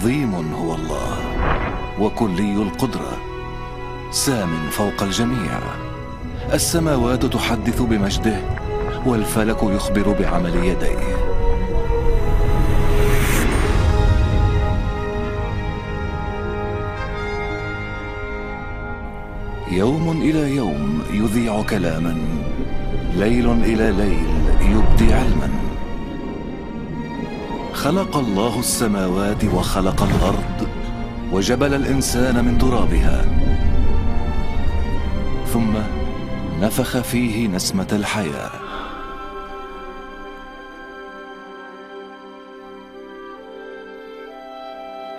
عظيم هو الله وكلي القدرة، سام فوق الجميع. السماوات تحدث بمجده والفلك يخبر بعمل يديه. يوم إلى يوم يذيع كلاما، ليل إلى ليل يبدي علما. خلق الله السماوات وخلق الأرض وجبل الإنسان من ترابها، ثم نفخ فيه نسمة الحياة.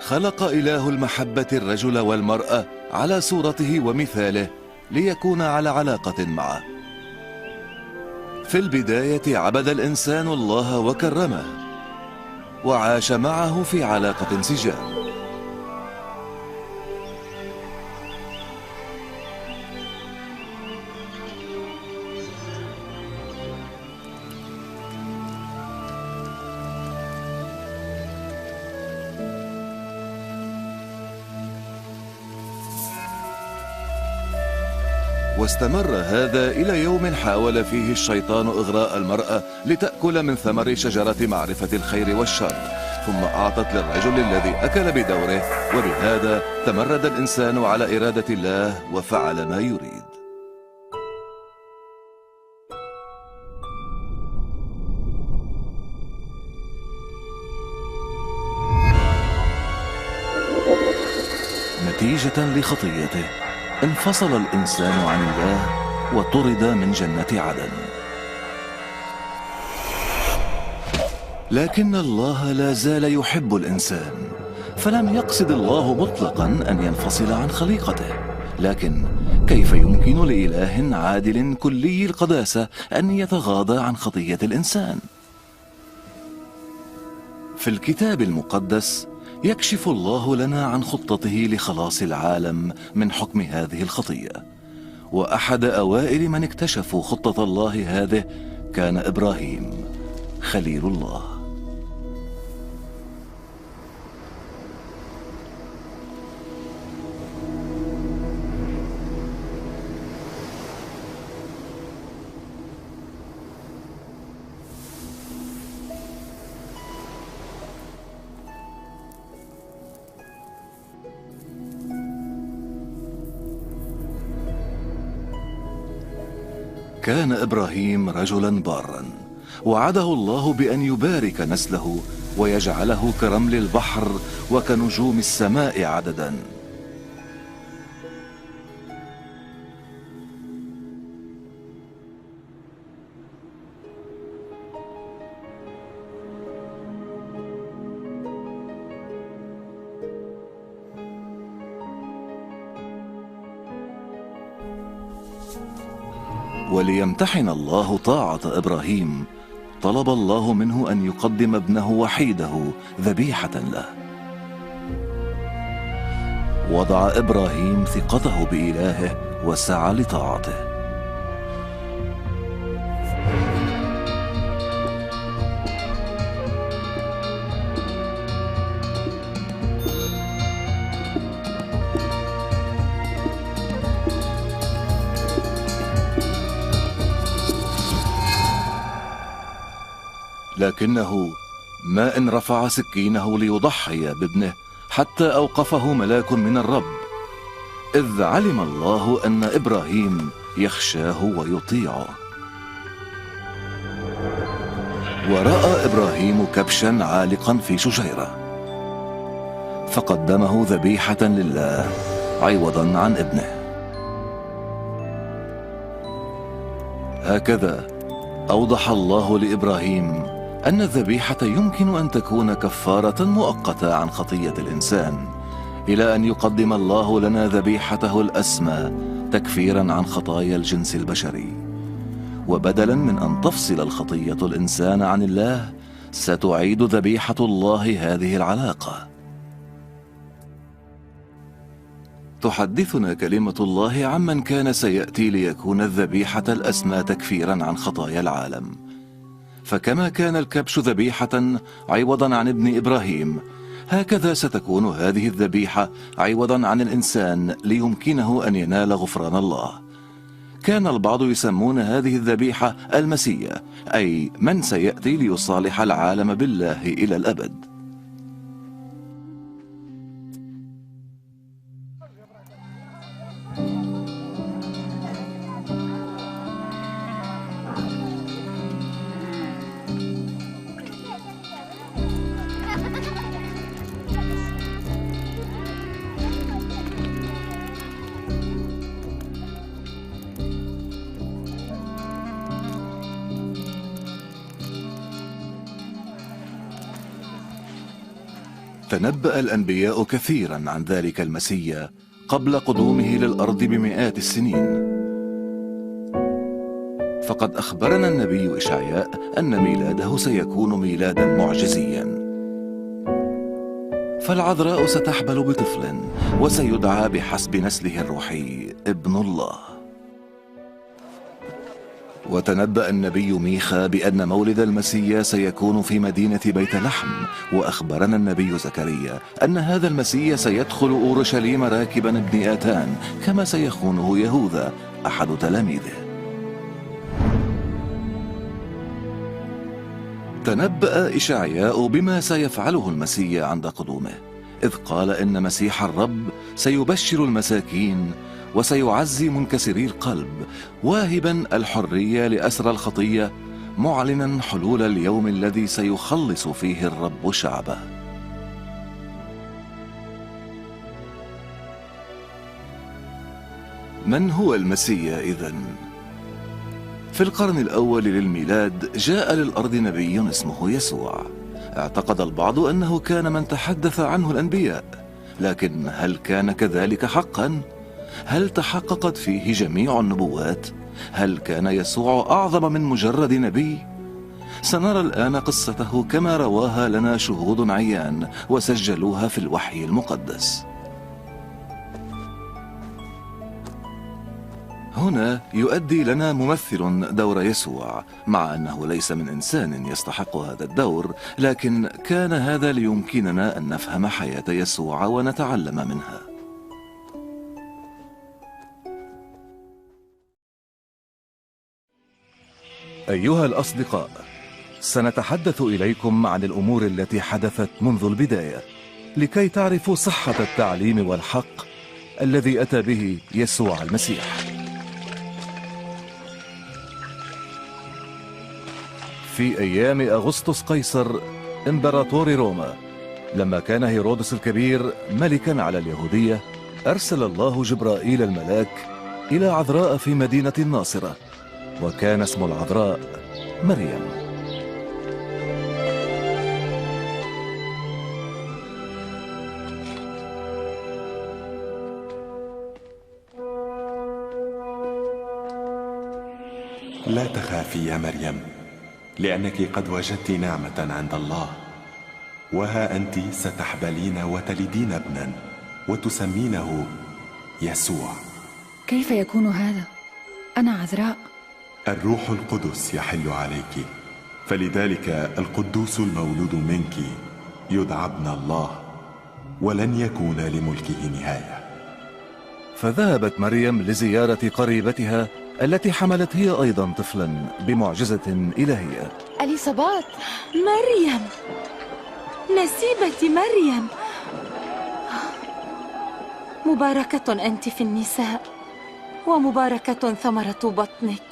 خلق إله المحبة الرجل والمرأة على صورته ومثاله ليكون على علاقة معه. في البداية عبد الإنسان الله وكرمه وعاش معه في علاقة انسجام. واستمر هذا إلى يوم حاول فيه الشيطان إغراء المرأة لتأكل من ثمر شجرة معرفة الخير والشر، ثم أعطت للرجل الذي أكل بدوره، وبهذا تمرد الإنسان على إرادة الله وفعل ما يريد. نتيجة لخطيته انفصل الإنسان عن الله وطرد من جنة عدن. لكن الله لا زال يحب الإنسان، فلم يقصد الله مطلقا أن ينفصل عن خليقته. لكن كيف يمكن لإله عادل كلي القداسة أن يتغاضى عن خطية الإنسان؟ في الكتاب المقدس يكشف الله لنا عن خطته لخلاص العالم من حكم هذه الخطية، وأحد أوائل من اكتشفوا خطة الله هذه كان إبراهيم خليل الله. كان إبراهيم رجلا بارا، وعده الله بأن يبارك نسله ويجعله كرمل البحر وكنجوم السماء عددا. وليمتحن الله طاعة إبراهيم طلب الله منه أن يقدم ابنه وحيده ذبيحة له. وضع إبراهيم ثقته بإلهه وسعى لطاعته. لكنه ما إن رفع سكينه ليضحي بابنه حتى أوقفه ملاك من الرب، إذ علم الله أن إبراهيم يخشاه ويطيعه. ورأى إبراهيم كبشا عالقا في شجيرة، فقدمه ذبيحة لله عوضا عن ابنه. هكذا أوضح الله لإبراهيم أن الذبيحة يمكن أن تكون كفارة مؤقتة عن خطية الإنسان، إلى أن يقدم الله لنا ذبيحته الأسمى تكفيرا عن خطايا الجنس البشري. وبدلا من أن تفصل الخطية الإنسان عن الله، ستعيد ذبيحة الله هذه العلاقة. تحدثنا كلمة الله عمن كان سيأتي ليكون الذبيحة الأسمى تكفيرا عن خطايا العالم. فكما كان الكبش ذبيحة عوضا عن ابن إبراهيم، هكذا ستكون هذه الذبيحة عوضا عن الإنسان ليمكنه أن ينال غفران الله. كان البعض يسمون هذه الذبيحة المسيا، أي من سيأتي ليصالح العالم بالله إلى الأبد. تنبأ الأنبياء كثيرا عن ذلك المسيا قبل قدومه للأرض بمئات السنين. فقد أخبرنا النبي إشعياء أن ميلاده سيكون ميلادا معجزيا. فالعذراء ستحبل بطفل وسيدعى بحسب نسله الروحي ابن الله. وتنبأ النبي ميخا بأن مولد المسيا سيكون في مدينة بيت لحم، وأخبرنا النبي زكريا أن هذا المسيا سيدخل أورشليم راكبا ابن آتان كما سيخونه يهوذا أحد تلاميذه. تنبأ إشعياء بما سيفعله المسيا عند قدومه، إذ قال إن مسيح الرب سيبشر المساكين وسيعزي منكسري القلب، واهبا الحرية لأسرى الخطية، معلنا حلول اليوم الذي سيخلص فيه الرب شعبه. من هو المسيا إذن؟ في القرن الأول للميلاد جاء للأرض نبي اسمه يسوع. اعتقد البعض أنه كان من تحدث عنه الأنبياء، لكن هل كان كذلك حقا؟ هل تحققت فيه جميع النبوات؟ هل كان يسوع أعظم من مجرد نبي؟ سنرى الآن قصته كما رواها لنا شهود عيان وسجلوها في الوحي المقدس. هنا يؤدي لنا ممثل دور يسوع، مع أنه ليس من إنسان يستحق هذا الدور، لكن كان هذا ليمكننا أن نفهم حياة يسوع ونتعلم منها. أيها الأصدقاء، سنتحدث إليكم عن الأمور التي حدثت منذ البداية لكي تعرفوا صحة التعليم والحق الذي أتى به يسوع المسيح. في أيام أغسطس قيصر إمبراطور روما، لما كان هيرودس الكبير ملكا على اليهودية، أرسل الله جبرائيل الملاك إلى عذراء في مدينة الناصرة، وكان اسم العذراء مريم. لا تخافي يا مريم، لأنك قد وجدت نعمة عند الله، وها أنت ستحبلين وتلدين ابنا وتسمينه يسوع. كيف يكون هذا؟ أنا عذراء. الروح القدس يحل عليك، فلذلك القدوس المولود منك يدعى ابن الله، ولن يكون لملكه نهاية. فذهبت مريم لزيارة قريبتها التي حملت هي أيضا طفلا بمعجزة إلهية. أليصابات، مريم، نسيبتي مريم، مباركة أنت في النساء، ومباركة ثمرة بطنك.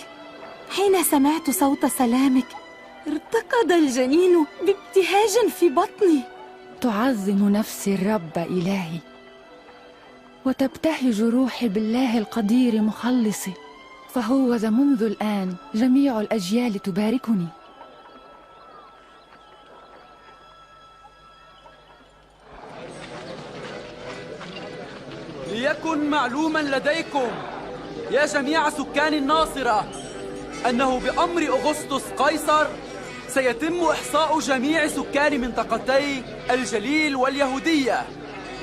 حين سمعت صوت سلامك ارتقد الجنين بابتهاج في بطني. تعظم نفسي الرب إلهي، وتبتهج روحي بالله القدير مخلصي، فهوذا منذ الآن جميع الأجيال تباركني. ليكن معلوما لديكم يا جميع سكان الناصرة أنه بأمر أغسطس قيصر سيتم إحصاء جميع سكان منطقتي الجليل واليهودية،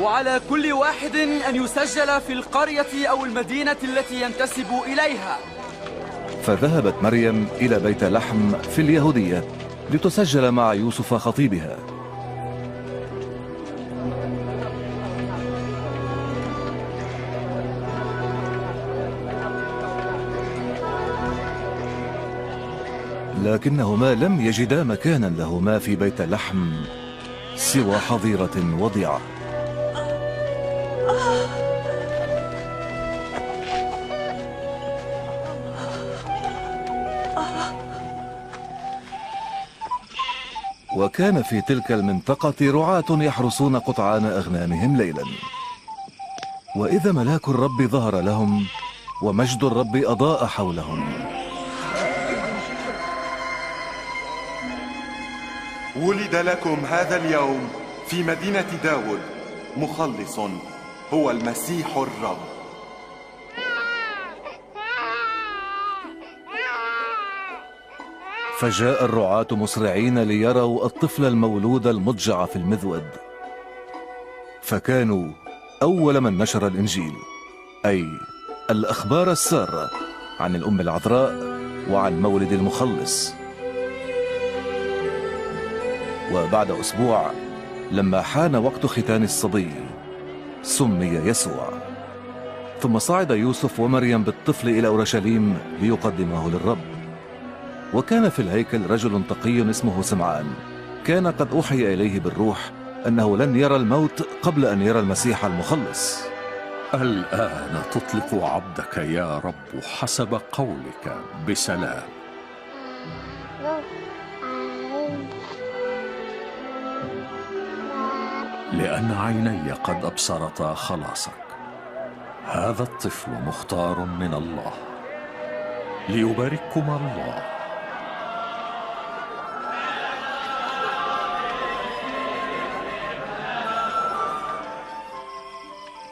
وعلى كل واحد أن يسجل في القرية أو المدينة التي ينتسب إليها. فذهبت مريم إلى بيت لحم في اليهودية لتسجل مع يوسف خطيبها. لكنهما لم يجدا مكانا لهما في بيت لحم سوى حظيرة وضيعة. وكان في تلك المنطقة رعاة يحرسون قطعان أغنامهم ليلا، وإذا ملاك الرب ظهر لهم ومجد الرب أضاء حولهم. ولد لكم هذا اليوم في مدينة داود مخلص، هو المسيح الرب. فجاء الرعاة مسرعين ليروا الطفل المولود المضجع في المذود، فكانوا أول من نشر الإنجيل، أي الأخبار السارة عن الأم العذراء وعن مولد المخلص. وبعد أسبوع لما حان وقت ختان الصبي سمي يسوع. ثم صعد يوسف ومريم بالطفل إلى أورشليم ليقدمه للرب. وكان في الهيكل رجل تقي اسمه سمعان، كان قد أوحي إليه بالروح أنه لن يرى الموت قبل أن يرى المسيح المخلص. الآن تطلق عبدك يا رب حسب قولك بسلام. لأن عيني قد أبصرتا خلاصك، هذا الطفل مختار من الله، ليبارككما الله.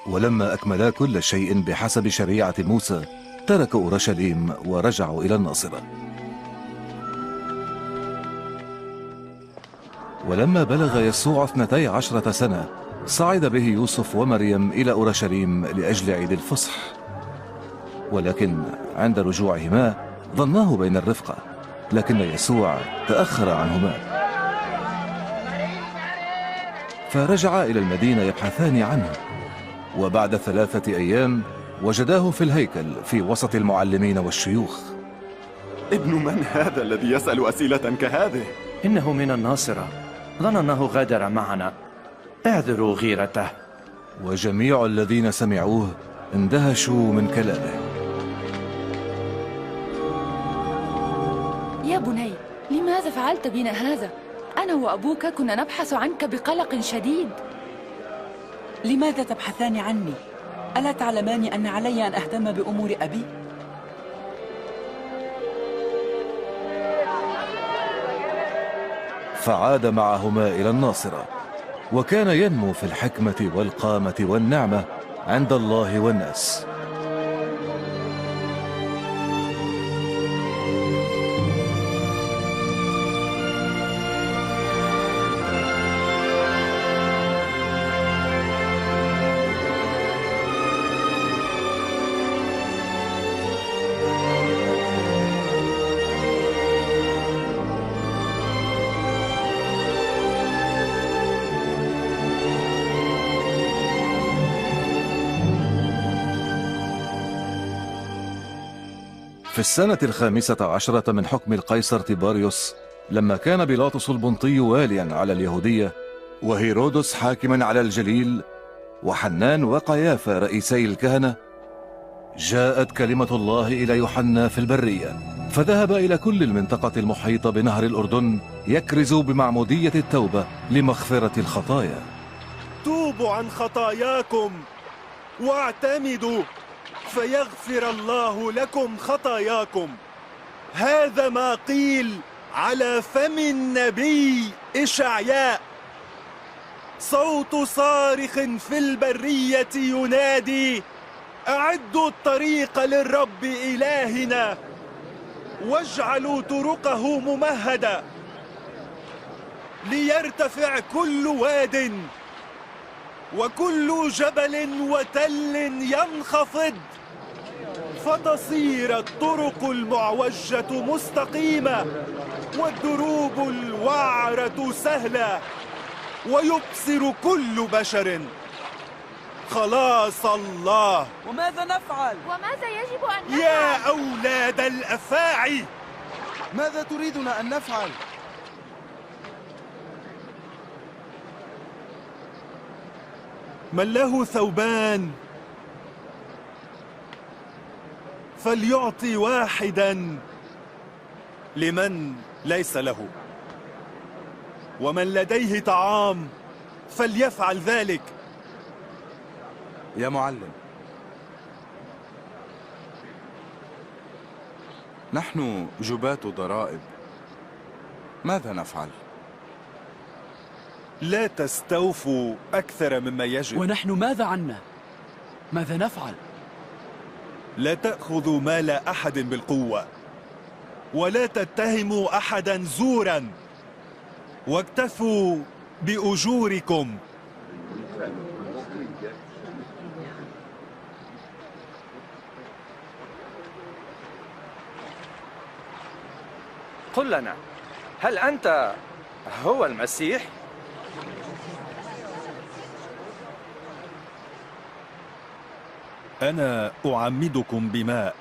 ولما أكملا كل شيء بحسب شريعة موسى تركوا أورشليم ورجعوا إلى الناصرة. ولما بلغ يسوع 12 سنة صعد به يوسف ومريم إلى أورشليم لأجل عيد الفصح، ولكن عند رجوعهما ظناه بين الرفقة، لكن يسوع تأخر عنهما. فرجعا إلى المدينة يبحثان عنه، وبعد 3 أيام وجداه في الهيكل في وسط المعلمين والشيوخ. ابن من هذا الذي يسأل أسئلة كهذه؟ إنه من الناصرة، ظن أنه غادر معنا، اعذروا غيرته. وجميع الذين سمعوه اندهشوا من كلامه. يا بني، لماذا فعلت بنا هذا؟ أنا وأبوك كنا نبحث عنك بقلق شديد. لماذا تبحثان عني؟ ألا تعلمان أن علي أن أهتم بأمور أبي؟ فعاد معهما إلى الناصرة، وكان ينمو في الحكمة والقامة والنعمة عند الله والناس. في السنة 15 من حكم القيصر تيباريوس، لما كان بيلاطس البنطي واليا على اليهودية، وهيرودس حاكما على الجليل، وحنان وقيافة رئيسي الكهنة، جاءت كلمة الله إلى يوحنا في البرية، فذهب إلى كل المنطقة المحيطة بنهر الأردن يكرز بمعمودية التوبة لمغفرة الخطايا. توبوا عن خطاياكم واعتمدوا فيغفر الله لكم خطاياكم. هذا ما قيل على فم النبي إشعياء. صوت صارخ في البرية ينادي: أعدوا الطريق للرب إلهنا، واجعلوا طرقه ممهدة، ليرتفع كل واد وكل جبل وتل ينخفض، فتصير الطرق المعوجة مستقيمة والدروب الوعرة سهلة، ويبصر كل بشر خلاص الله. وماذا نفعل؟ وماذا يجب أن نفعل؟ يا أولاد الأفاعي، ماذا تريدنا أن نفعل؟ من له ثوبان فليعطي واحدا لمن ليس له، ومن لديه طعام فليفعل ذلك. يا معلم، نحن جباة ضرائب، ماذا نفعل؟ لا تستوفوا أكثر مما يجب. ونحن ماذا عنا؟ ماذا نفعل؟ لا تأخذوا مال أحد بالقوة، ولا تتهموا أحدا زورا، واكتفوا بأجوركم. قل لنا، هل أنت هو المسيح؟ أنا أعمدكم بماء،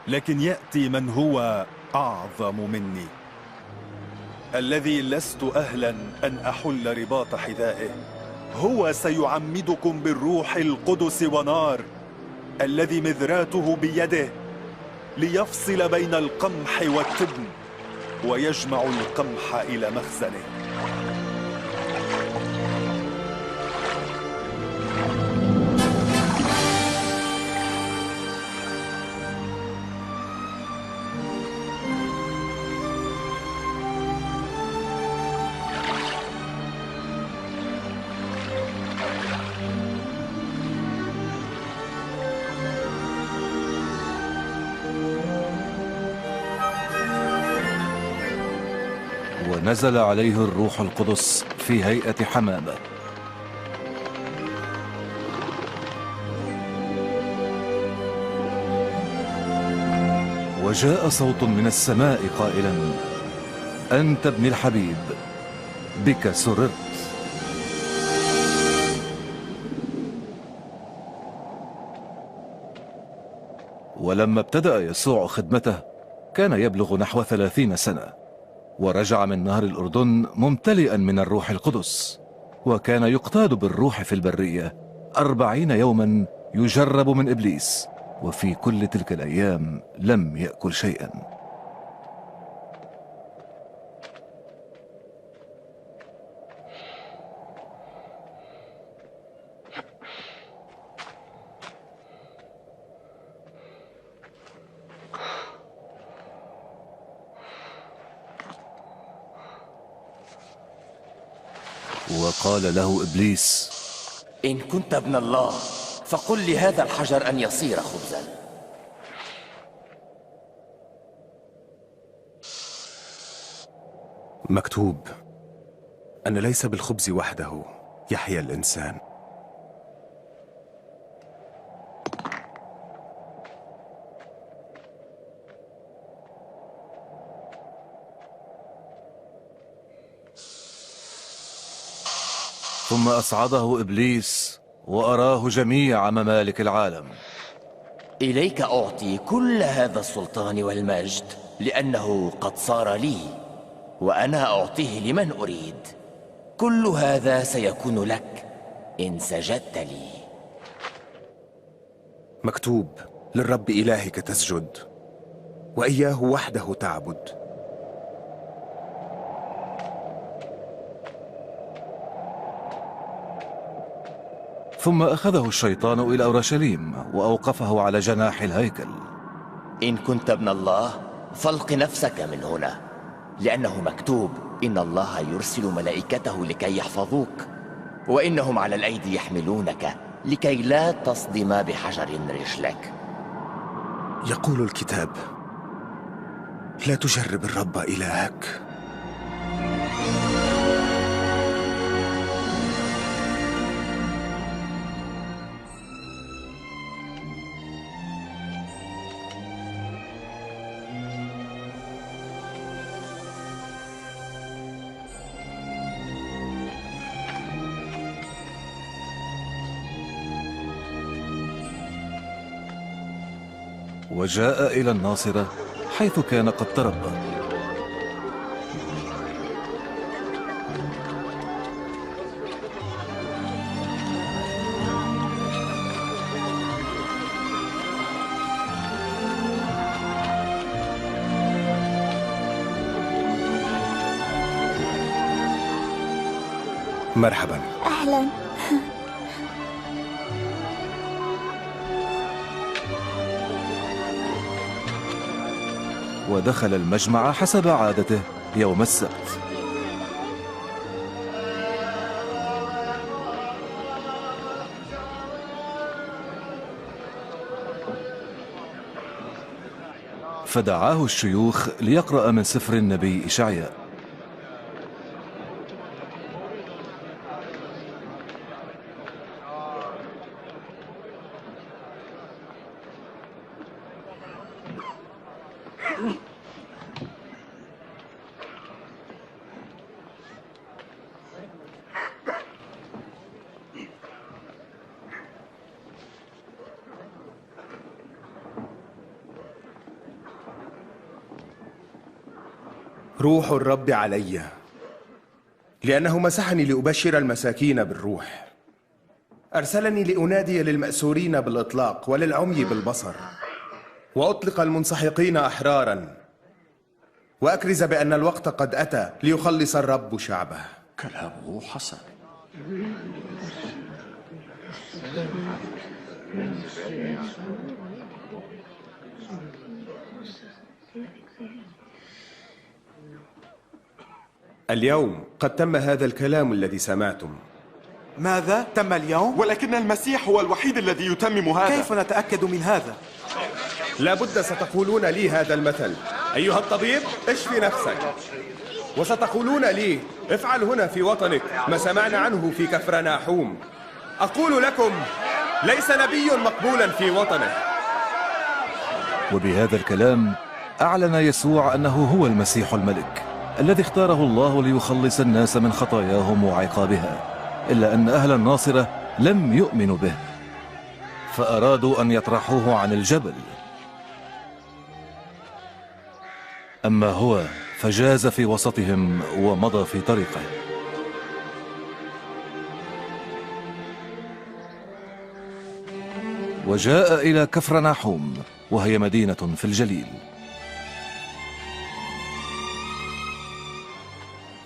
لكن يأتي من هو أعظم مني، الذي لست أهلا أن أحل رباط حذائه. هو سيعمدكم بالروح القدس ونار، الذي مذراته بيده، ليفصل بين القمح والتبن ويجمع القمح إلى مخزنه. ونزل عليه الروح القدس في هيئة حمامة، وجاء صوت من السماء قائلا: أنت ابن الحبيب، بك سررت. ولما ابتدأ يسوع خدمته كان يبلغ نحو 30 سنة، ورجع من نهر الأردن ممتلئا من الروح القدس، وكان يقتاد بالروح في البرية 40 يوما يجرب من إبليس، وفي كل تلك الأيام لم يأكل شيئا. وقال له إبليس: إن كنت ابن الله فقل لهذا الحجر أن يصير خبزا. مكتوب أن ليس بالخبز وحده يحيا الإنسان. ثم أصعده إبليس وأراه جميع ممالك العالم. إليك أعطي كل هذا السلطان والمجد، لأنه قد صار لي، وأنا أعطيه لمن أريد. كل هذا سيكون لك إن سجدت لي. مكتوب: للرب إلهك تسجد، وإياه وحده تعبد. ثم أخذه الشيطان إلى أورشليم وأوقفه على جناح الهيكل. إن كنت ابن الله فالق نفسك من هنا، لأنه مكتوب: إن الله يرسل ملائكته لكي يحفظوك، وإنهم على الأيدي يحملونك لكي لا تصدم بحجر رجلك. يقول الكتاب: لا تجرب الرب إلهك. وجاء إلى الناصرة حيث كان قد تربى. مرحبا. أهلا. ودخل المجمع حسب عادته يوم السبت. فدعاه الشيوخ ليقرأ من سفر النبي إشعياء. روح الرب علي، لأنه مسحني لأبشر المساكين بالروح، أرسلني لأنادي للمأسورين بالإطلاق وللعمي بالبصر، وأطلق المنسحقين أحرارا، وأكرز بأن الوقت قد أتى ليخلص الرب شعبه. كلامه حسن. اليوم قد تم هذا الكلام الذي سمعتم. ماذا؟ تم اليوم؟ ولكن المسيح هو الوحيد الذي يتمم هذا. كيف نتأكد من هذا؟ لابد ستقولون لي هذا المثل: أيها الطبيب اشفي نفسك. وستقولون لي: افعل هنا في وطنك ما سمعنا عنه في كفرناحوم. أقول لكم: ليس نبي مقبولا في وطنه. وبهذا الكلام أعلن يسوع أنه هو المسيح الملك الذي اختاره الله ليخلص الناس من خطاياهم وعقابها، إلا أن أهل الناصرة لم يؤمنوا به، فأرادوا أن يطرحوه عن الجبل. أما هو فجاز في وسطهم ومضى في طريقه. وجاء إلى كفرناحوم، وهي مدينة في الجليل.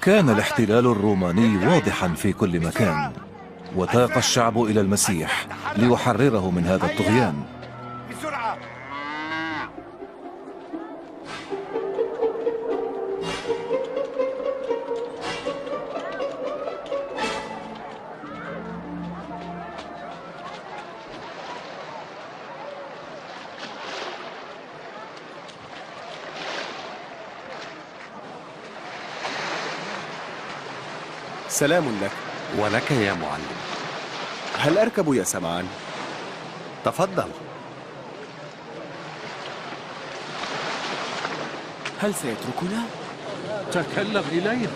كان الاحتلال الروماني واضحا في كل مكان، وتاق الشعب إلى المسيح ليحرره من هذا الطغيان. بسرعة. سلام لك. ولك يا معلم. هل أركب يا سمعان؟ تفضل. هل سيتركنا؟ تكلم إلينا.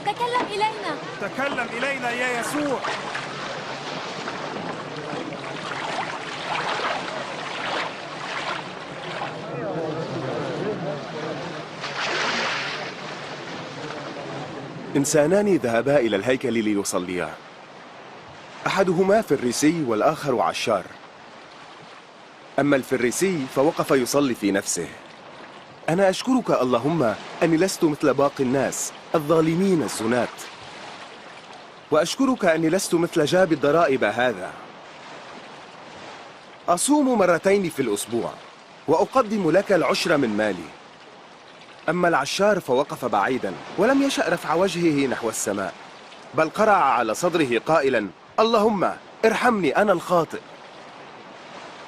تكلم إلينا. تكلم إلينا يا يسوع. إنسانان ذهبا إلى الهيكل ليصليا، أحدهما فريسي والآخر عشار. أما الفريسي فوقف يصلي في نفسه: أنا أشكرك اللهم أني لست مثل باقي الناس الظالمين الزنات، وأشكرك أني لست مثل جاب الضرائب هذا. أصوم مرتين في الأسبوع وأقدم لك العشر من مالي. أما العشار فوقف بعيدا ولم يشأ رفع وجهه نحو السماء، بل قرع على صدره قائلا: اللهم ارحمني أنا الخاطئ.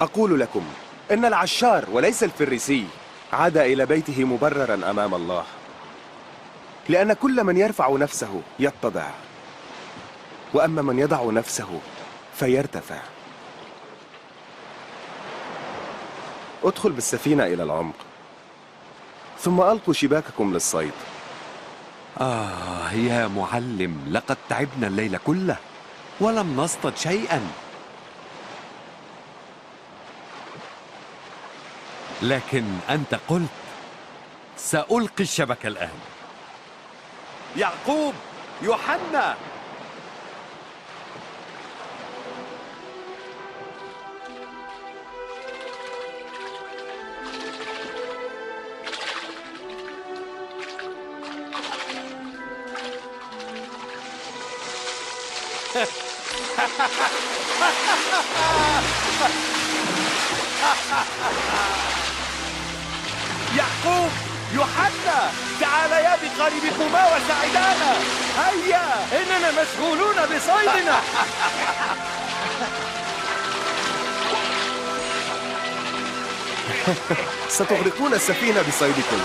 أقول لكم إن العشار وليس الفريسي عاد إلى بيته مبررا أمام الله، لأن كل من يرفع نفسه يتضع، وأما من يضع نفسه فيرتفع. ادخل بالسفينة إلى العمق، ثم ألقوا شباككم للصيد. يا معلم، لقد تعبنا الليل كله ولم نصطد شيئا. لكن أنت قلت سألقي الشبكة الآن. يعقوب، يوحنا، يعقوب، يوحنا، تعاليا بقاربكما وساعدانا. هيا، إننا مشغولون بصيدنا. ستغرقون السفينة بصيدكم.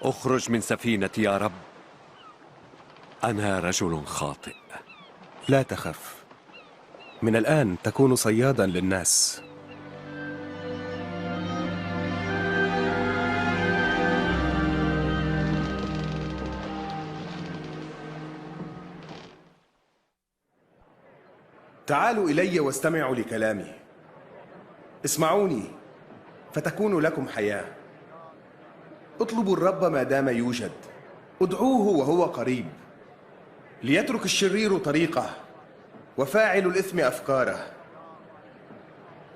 اخرج من سفينتي يا رب، أنا رجل خاطئ. لا تخف، من الآن تكون صيادا للناس. تعالوا إلي واستمعوا لكلامي. اسمعوني فتكون لكم حياة. اطلبوا الرب ما دام يوجد، ادعوه وهو قريب. ليترك الشرير طريقه وفاعل الإثم أفكاره،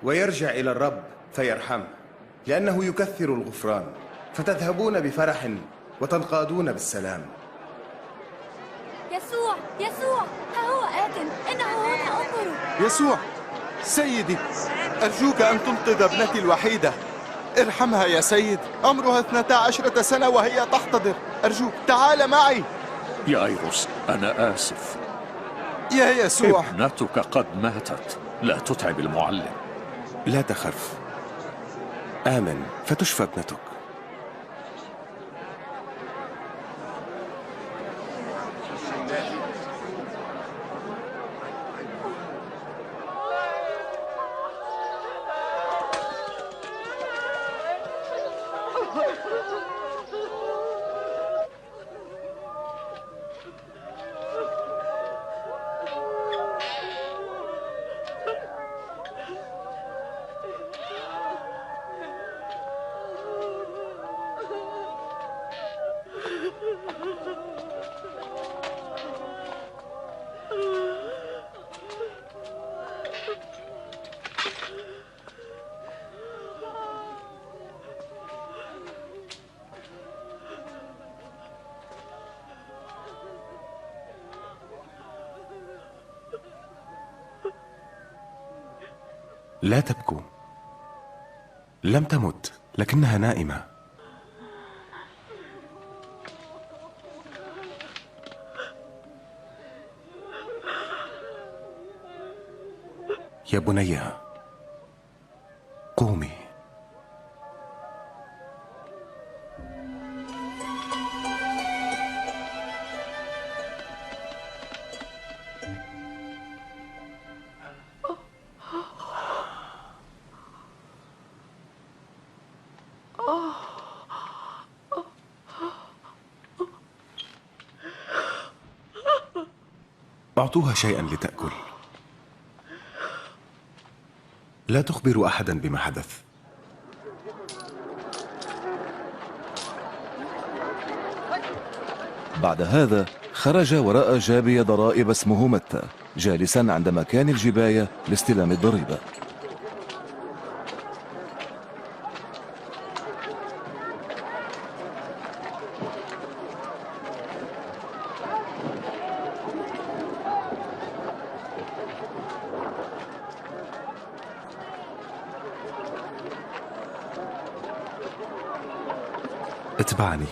ويرجع إلى الرب فيرحمه، لأنه يكثر الغفران. فتذهبون بفرح وتنقادون بالسلام. يسوع، يسوع، ها هو آت، إنه هنا، انظروا. يسوع سيدي، أرجوك أن تنقذ ابنتي الوحيدة. ارحمها يا سيد، عمرها 12 سنة وهي تحتضر. أرجوك تعال معي. يا أيروس، أنا آسف. يا يسوع، ابنتك قد ماتت، لا تتعب المعلم. لا تخف، آمن فتشفى ابنتك. لا تبكوا، لم تمت لكنها نائمة. يا بني قومي. أعطوها شيئا لتأكل. لا تخبروا أحدا بما حدث. بعد هذا خرج ورأى جابي ضرائب اسمه متى جالسا عند مكان الجباية لاستلام الضريبة. اتبعني.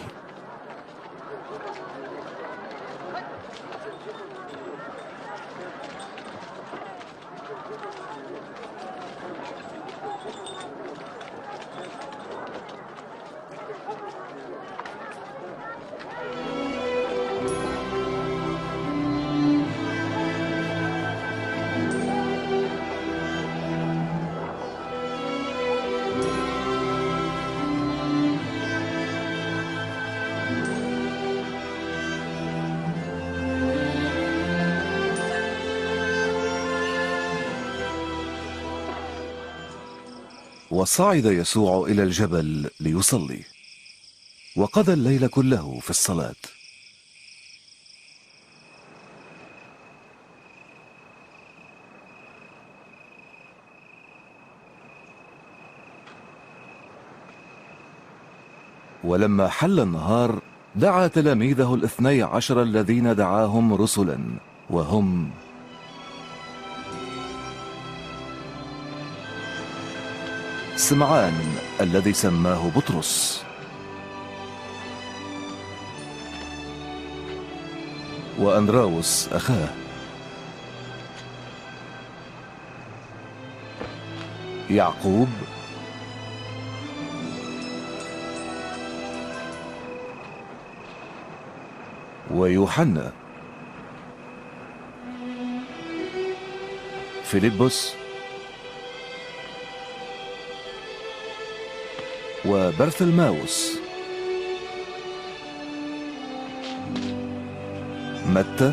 وصعد يسوع إلى الجبل ليصلي، وقضى الليل كله في الصلاة. ولما حل النهار دعا تلاميذه 12 الذين دعاهم رسلا، وهم سمعان الذي سماه بطرس، وأندراوس أخاه، يعقوب، ويوحنا، فيلبس، وبرثلماوس، متى،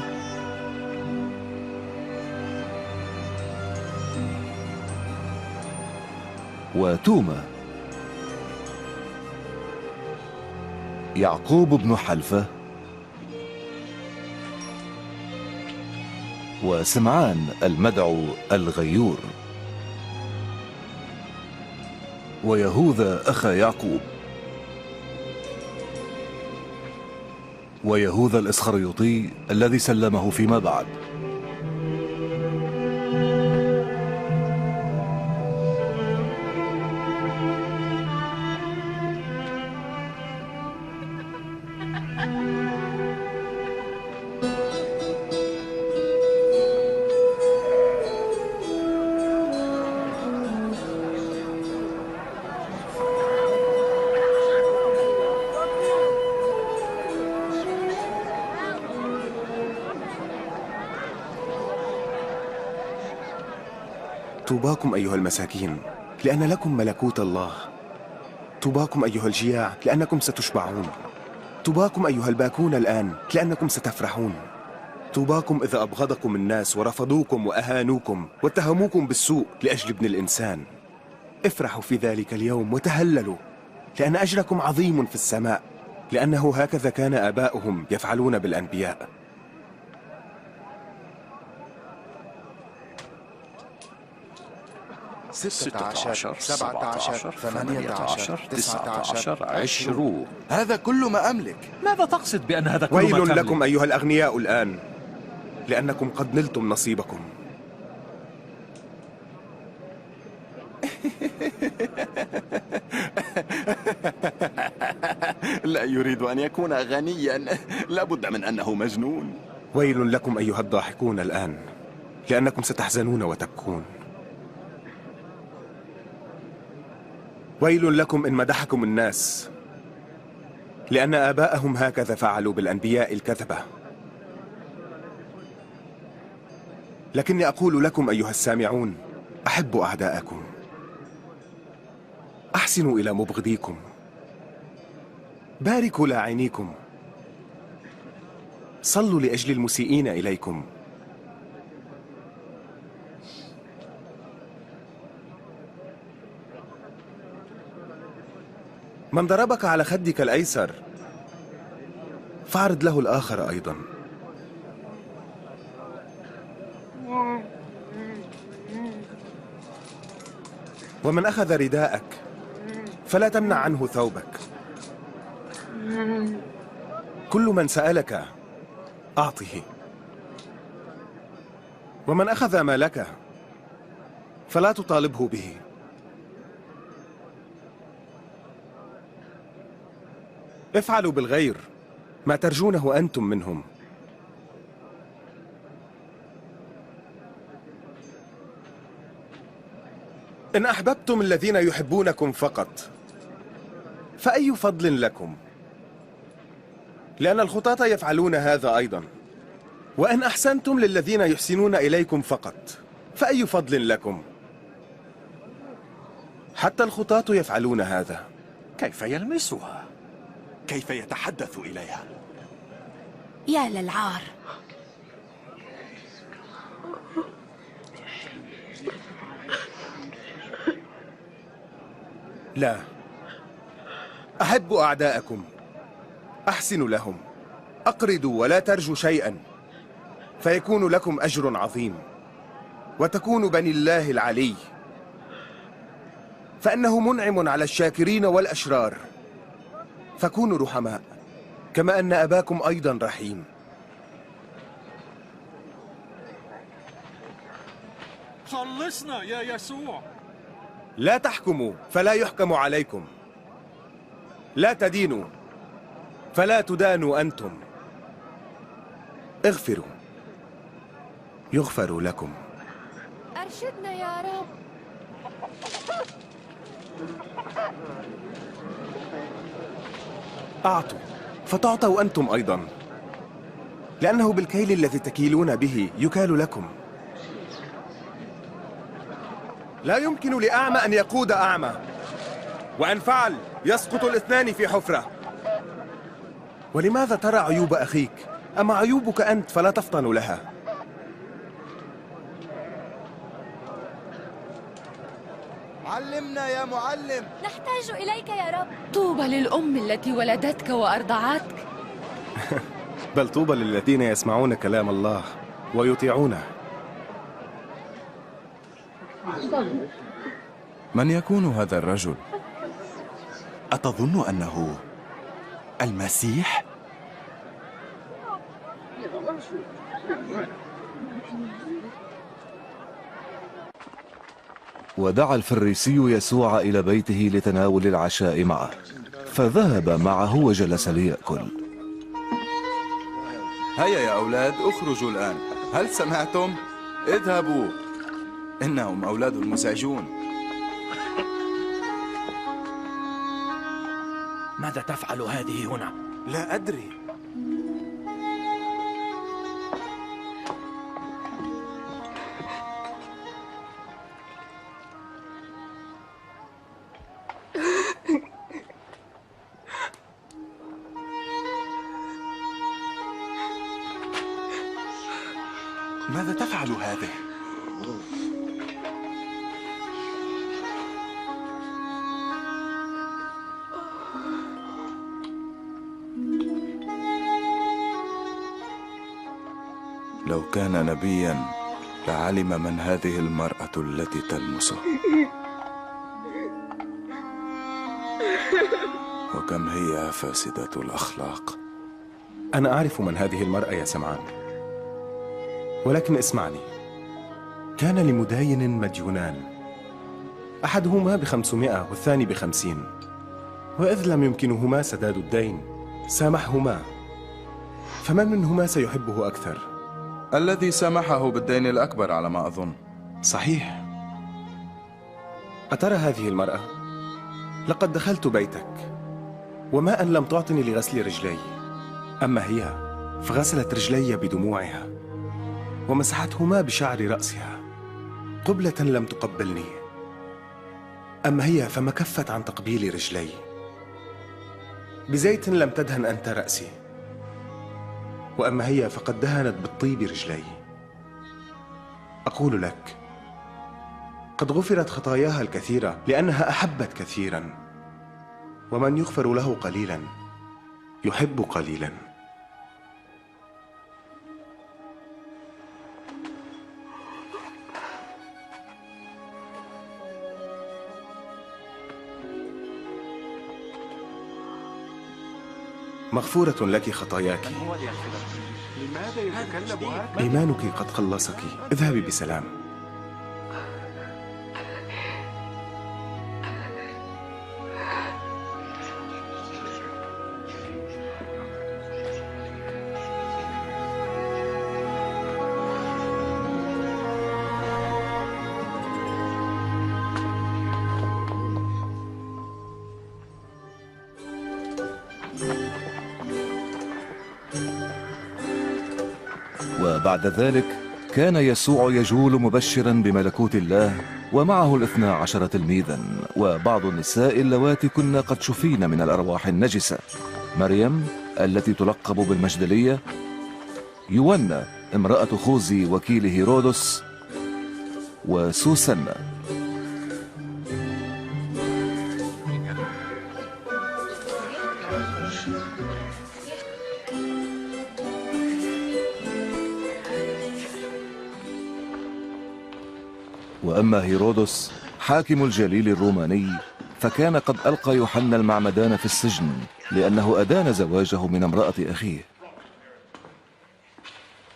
وتوما، يعقوب بن حلفة، وسمعان المدعو الغيور، ويهوذا أخا يعقوب، ويهوذا الإسخريوطي الذي سلمه فيما بعد. طوباكم أيها المساكين لأن لكم ملكوت الله. طوباكم أيها الجياع لأنكم ستشبعون. طوباكم أيها الباكون الآن لأنكم ستفرحون. طوباكم إذا أبغضكم الناس ورفضوكم وأهانوكم واتهموكم بالسوء لأجل ابن الإنسان. افرحوا في ذلك اليوم وتهللوا، لأن أجركم عظيم في السماء، لأنه هكذا كان آباؤهم يفعلون بالأنبياء. 16 17 18 19 20. هذا كل ما أملك. ماذا تقصد بأن هذا كل ما ويل تملك؟ لكم أيها الأغنياء الآن، لأنكم قد نلتم نصيبكم. لا يريد أن يكون غنيا، لابد من أنه مجنون. ويل لكم أيها الضاحكون الآن، لأنكم ستحزنون وتبكون. ويل لكم إن مدحكم الناس، لأن آباءهم هكذا فعلوا بالأنبياء الكذبة. لكني أقول لكم أيها السامعون، أحبوا أعداءكم، أحسنوا إلى مبغضيكم، باركوا لاعنيكم، صلوا لأجل المسيئين إليكم. من ضربك على خدك الأيسر فاعرض له الآخر أيضا. ومن أخذ رداءك فلا تمنع عنه ثوبك. كل من سألك أعطه، ومن أخذ مالك فلا تطالبه به. افعلوا بالغير ما ترجونه أنتم منهم. إن أحببتم الذين يحبونكم فقط فأي فضل لكم؟ لأن الخطاة يفعلون هذا أيضا. وإن أحسنتم للذين يحسنون إليكم فقط فأي فضل لكم؟ حتى الخطاة يفعلون هذا. كيف يلمسها؟ كيف يتحدث إليها؟ يا للعار. لا، أحب أعداءكم، أحسن لهم، أقرضوا ولا ترجوا شيئا، فيكون لكم أجر عظيم، وتكون بني الله العلي، فإنه منعم على الشاكرين والأشرار، فكونوا رحماء كما أن أباكم أيضا رحيم. خلصنا يا يسوع. لا تحكموا فلا يحكم عليكم، لا تدينوا فلا تدانوا أنتم، اغفروا يغفر لكم. أرشدنا يا رب. أعطوا فتعطوا أنتم أيضا، لأنه بالكيل الذي تكيلون به يكال لكم. لا يمكن لأعمى أن يقود أعمى، وإن فعل يسقط الاثنان في حفرة. ولماذا ترى عيوب أخيك؟ أما عيوبك أنت فلا تفطن لها. علمنا يا معلم. نحتاج إليك يا رب. طوبى للأم التي ولدتك وأرضعتك. بل طوبى للذين يسمعون كلام الله ويطيعونه. من يكون هذا الرجل؟ أتظن أنه المسيح؟ ودعا الفريسي يسوع إلى بيته لتناول العشاء معه، فذهب معه وجلس ليأكل. هيا يا أولاد، اخرجوا الآن. هل سمعتم؟ اذهبوا، إنهم أولاد مزعجون. ماذا تفعل هذه هنا؟ لا أدري. ماذا تفعل هذه؟ لو كان نبيا لعلم من هذه المرأة التي تلمسه، وكم هي فاسدة الأخلاق. أنا أعرف من هذه المرأة يا سمعان، ولكن اسمعني. كان لمداين مديونان، أحدهما ب500 والثاني ب50، وإذ لم يمكنهما سداد الدين سامحهما، فمن منهما سيحبه أكثر؟ الذي سامحه بالدين الأكبر على ما أظن. صحيح. أترى هذه المرأة؟ لقد دخلت بيتك وماء لم تعطني لغسل رجلي، أما هي فغسلت رجلي بدموعها ومسحتهما بشعر رأسها، قبلة لم تقبلني. أما هي فما كفت عن تقبيل رجلي، بزيت لم تدهن أنت رأسي، وأما هي فقد دهنت بالطيب رجلي. أقول لك قد غفرت خطاياها الكثيرة لأنها أحبت كثيرا، ومن يغفر له قليلا يحب قليلا. مغفورة لك خطاياك، إيمانك قد خلصك، اذهبي بسلام. وبعد ذلك كان يسوع يجول مبشرا بملكوت الله، ومعه 12 تلميذا، وبعض النساء اللواتي كن قد شفين من الأرواح النجسة: مريم التي تلقب بالمجدلية، يونا امرأة خوذي وكيل هيرودس، وسوسنة. وأما هيرودس حاكم الجليل الروماني فكان قد ألقى يوحنا المعمدان في السجن لأنه أدان زواجه من امرأة أخيه.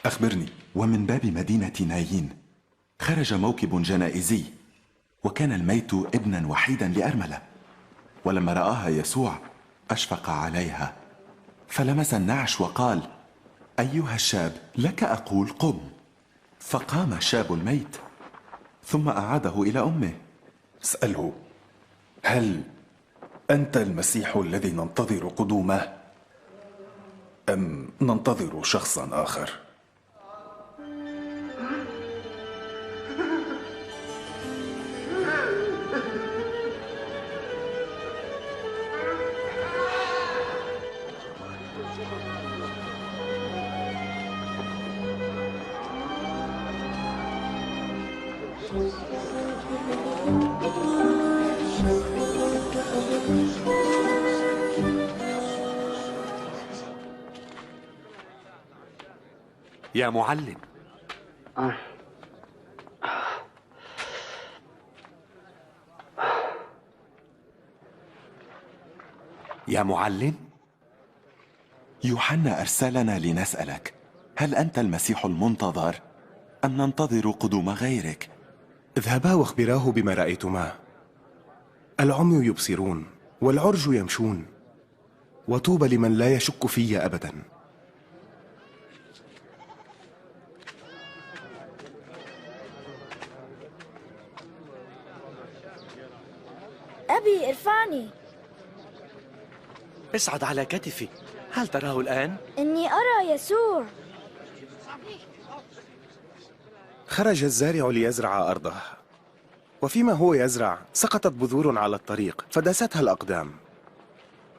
أخبرني، ومن باب مدينة نايين خرج موكب جنائزي، وكان الميت ابنا وحيدا لأرملة، ولما رآها يسوع أشفق عليها، فلمس النعش وقال: أيها الشاب، لك أقول قم. فقام الشاب الميت، ثم أعاده إلى أمه. اسأله: هل أنت المسيح الذي ننتظر قدومه، أم ننتظر شخصا آخر؟ يا معلم، يا معلم، يوحنا أرسلنا لنسألك: هل أنت المسيح المنتظر أم ننتظر قدوم غيرك؟ اذهبا واخبراه بما رأيتما. العمي يبصرون والعرج يمشون، وطوبى لمن لا يشك في أبدا. أبي ارفعني. اصعد على كتفي. هل تراه الآن؟ إني أرى يسوع. خرج الزارع ليزرع أرضه، وفيما هو يزرع سقطت بذور على الطريق فداستها الأقدام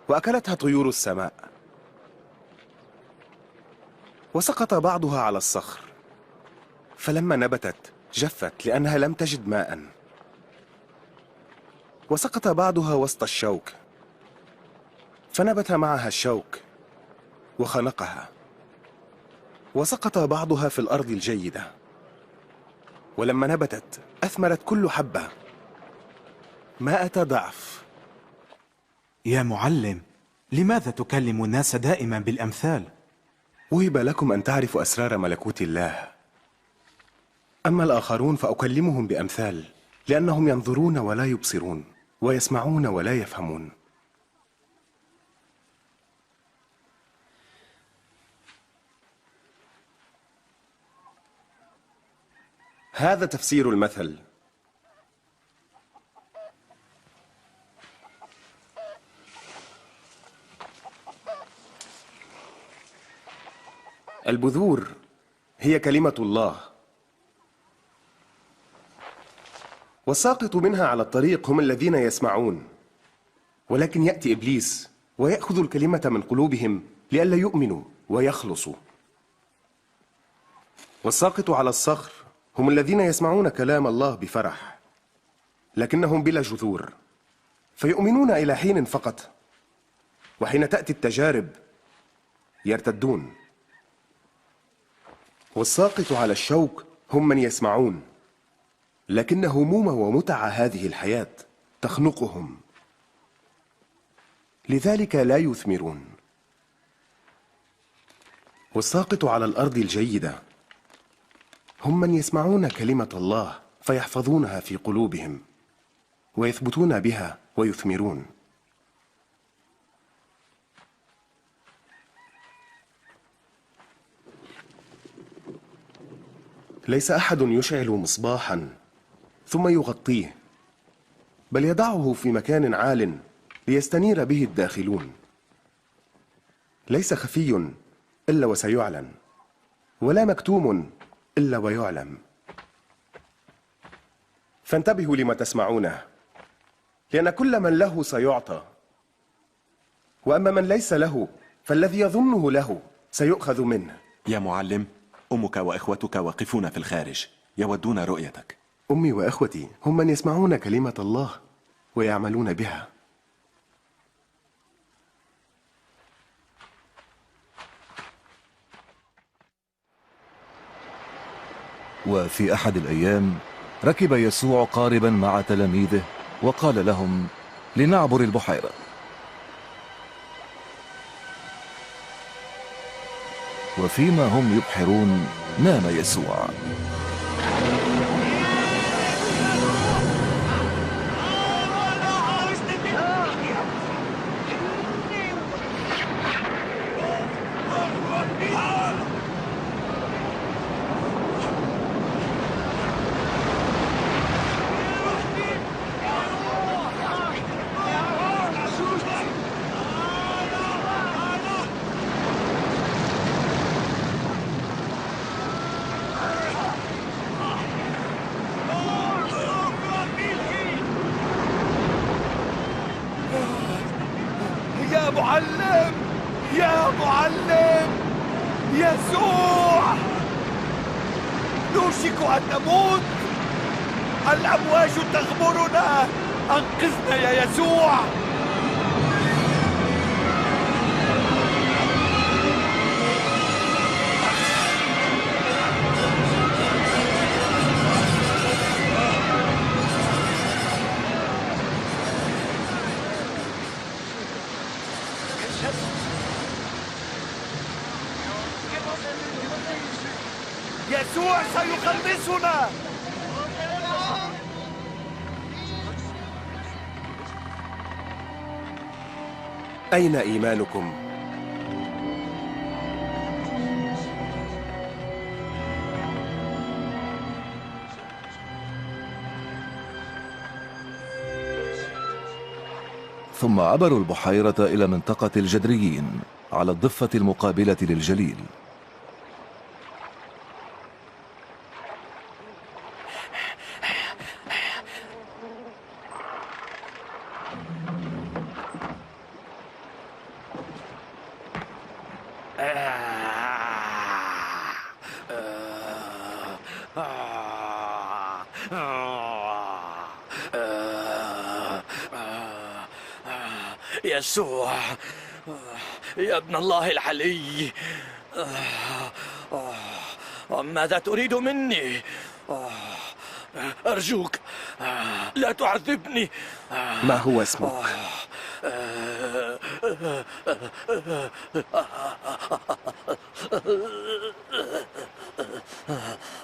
وأكلتها طيور السماء، وسقط بعضها على الصخر، فلما نبتت جفت لأنها لم تجد ماء، وسقط بعضها وسط الشوك، فنبت معها الشوك وخنقها، وسقط بعضها في الأرض الجيدة، ولما نبتت أثمرت كل حبة 100 ضعف. يا معلم، لماذا تكلم الناس دائما بالأمثال؟ وهب لكم أن تعرفوا أسرار ملكوت الله، أما الآخرون فأكلمهم بأمثال، لأنهم ينظرون ولا يبصرون، ويسمعون ولا يفهمون. هذا تفسير المثل: البذور هي كلمة الله، والساقط منها على الطريق هم الذين يسمعون، ولكن يأتي إبليس ويأخذ الكلمة من قلوبهم لئلا يؤمنوا ويخلصوا. والساقط على الصخر هم الذين يسمعون كلام الله بفرح، لكنهم بلا جذور، فيؤمنون إلى حين فقط، وحين تأتي التجارب يرتدون. والساقط على الشوك هم من يسمعون، لكن هموم ومتع هذه الحياة تخنقهم، لذلك لا يثمرون. والساقط على الأرض الجيدة هم من يسمعون كلمة الله فيحفظونها في قلوبهم ويثبتون بها ويثمرون. ليس أحد يشعل مصباحا ثم يغطيه، بل يضعه في مكان عال ليستنير به الداخلون. ليس خفي إلا وسيعلن، ولا مكتوم إلا ويعلم. فانتبهوا لما تسمعونه، لأن كل من له سيعطى، وأما من ليس له فالذي يظنه له سيؤخذ منه. يا معلم، أمك وإخوتك واقفون في الخارج يودون رؤيتك. أمي وإخوتي هم من يسمعون كلمة الله ويعملون بها. وفي أحد الأيام ركب يسوع قاربا مع تلاميذه وقال لهم لنعبر البحيرة. وفيما هم يبحرون نام يسوع. يا معلم، يا معلم يسوع، نوشك أن نموت، الأمواج تغمرنا، أنقذنا يا يسوع. يسوع سيخلصنا. أين إيمانكم؟ ثم عبروا البحيرة إلى منطقة الجدريين على الضفة المقابلة للجليل. يسوع يا ابن الله العلي، ماذا تريد مني؟ أرجوك لا تعذبني. ما هو اسمك؟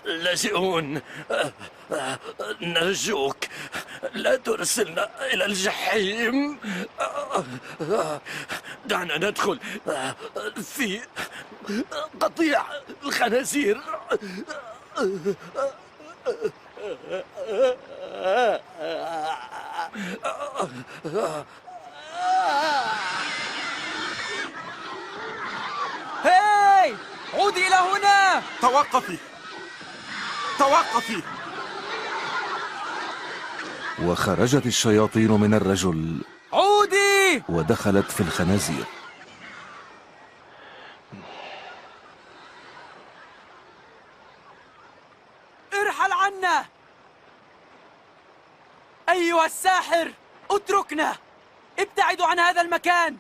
لاجئون، نرجوك لا ترسلنا إلى الجحيم. دعنا ندخل في قطيع الخنازير. هاي، عودي إلى هنا. توقفي، توقفي. وخرجت الشياطين من الرجل عودي ودخلت في الخنازير. ارحل عنا أيها الساحر، اتركنا، ابتعدوا عن هذا المكان،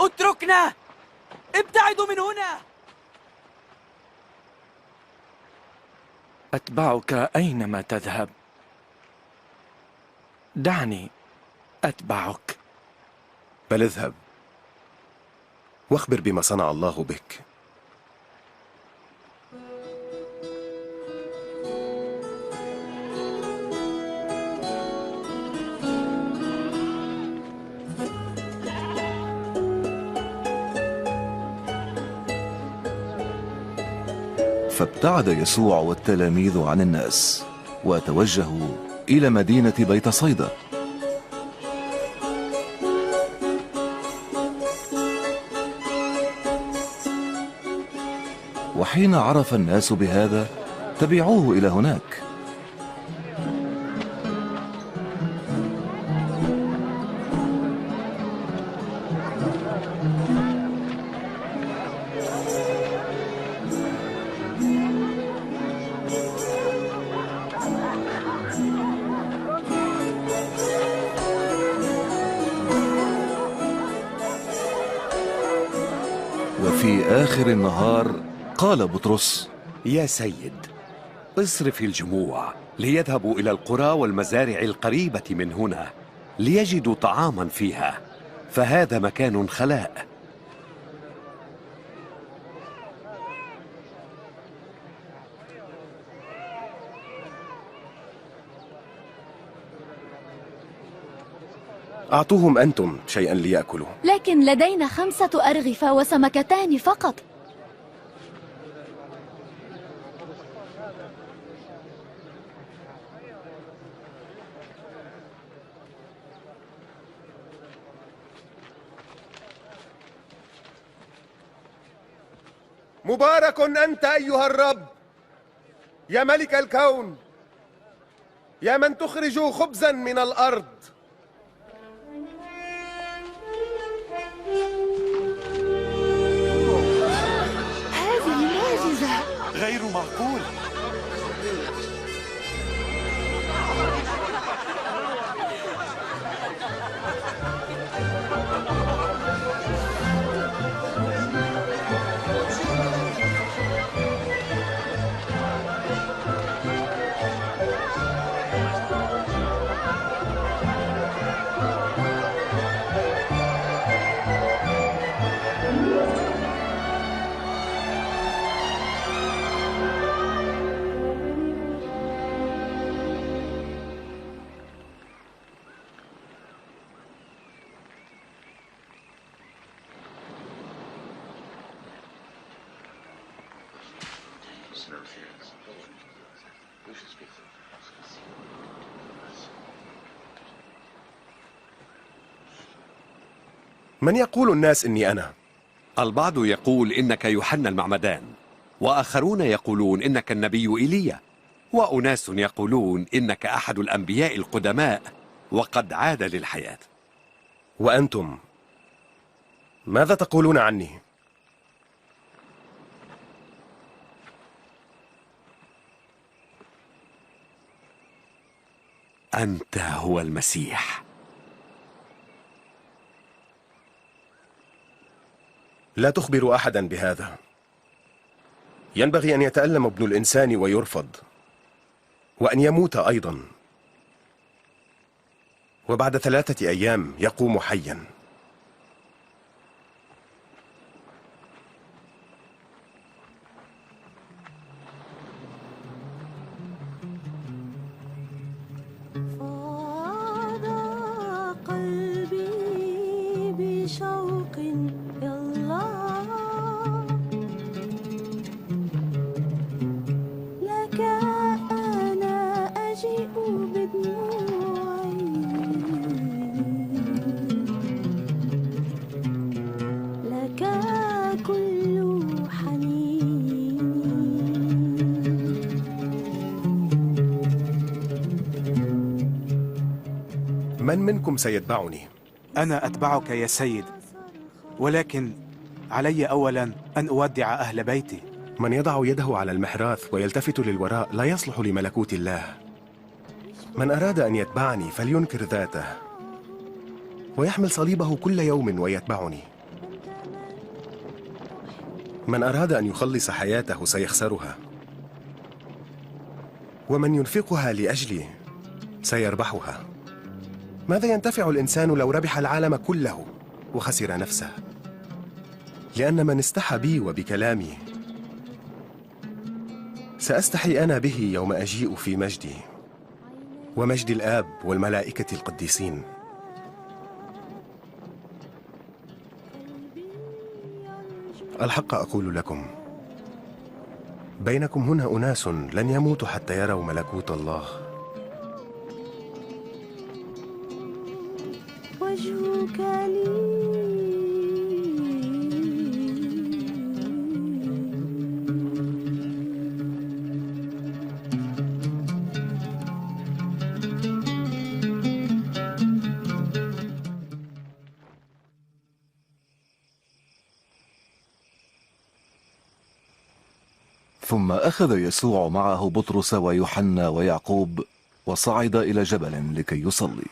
اتركنا، ابتعدوا من هنا. أتبعك أينما تذهب، دعني أتبعك. بل اذهب واخبر بما صنع الله بك. فابتعد يسوع والتلاميذ عن الناس وتوجهوا إلى مدينة بيت صيدا. وحين عرف الناس بهذا تبعوه إلى هناك. وفي آخر النهار قال بطرس: يا سيد، اصرف الجموع ليذهبوا إلى القرى والمزارع القريبة من هنا ليجدوا طعاما فيها، فهذا مكان خلاء. أعطوهم أنتم شيئا ليأكلوا. لكن لدينا 5 أرغفة وسمكتان فقط. مبارك أنت أيها الرب يا ملك الكون، يا من تخرج خبزا من الأرض. هذه معجزة غير معقول. من يقول الناس إني أنا؟ البعض يقول إنك يوحنا المعمدان، وآخرون يقولون إنك النبي إيليا، وأناس يقولون إنك أحد الأنبياء القدماء وقد عاد للحياة. وأنتم ماذا تقولون عني؟ أنت هو المسيح. لا تخبر أحدا بهذا. ينبغي أن يتألم ابن الإنسان ويرفض، وأن يموت أيضا، وبعد 3 أيام يقوم حيا. فاض قلبي بشوق لك أنا أجيء بدموعي، لك كل حنيني. من منكم سيتبعني؟ أنا أتبعك يا سيد، ولكن علي أولا أن أودع أهل بيتي. من يضع يده على المحراث ويلتفت للوراء لا يصلح لملكوت الله. من أراد أن يتبعني فلينكر ذاته ويحمل صليبه كل يوم ويتبعني. من أراد أن يخلص حياته سيخسرها، ومن ينفقها لأجلي سيربحها. ماذا ينتفع الإنسان لو ربح العالم كله وخسر نفسه؟ لأن من استحى بي وبكلامي سأستحي أنا به يوم أجيء في مجدي ومجد الآب والملائكة القديسين. الحق أقول لكم، بينكم هنا أناس لن يموتوا حتى يروا ملكوت الله. وجهك لي ثم أخذ يسوع معه بطرس ويوحنا ويعقوب وصعد إلى جبل لكي يصلي.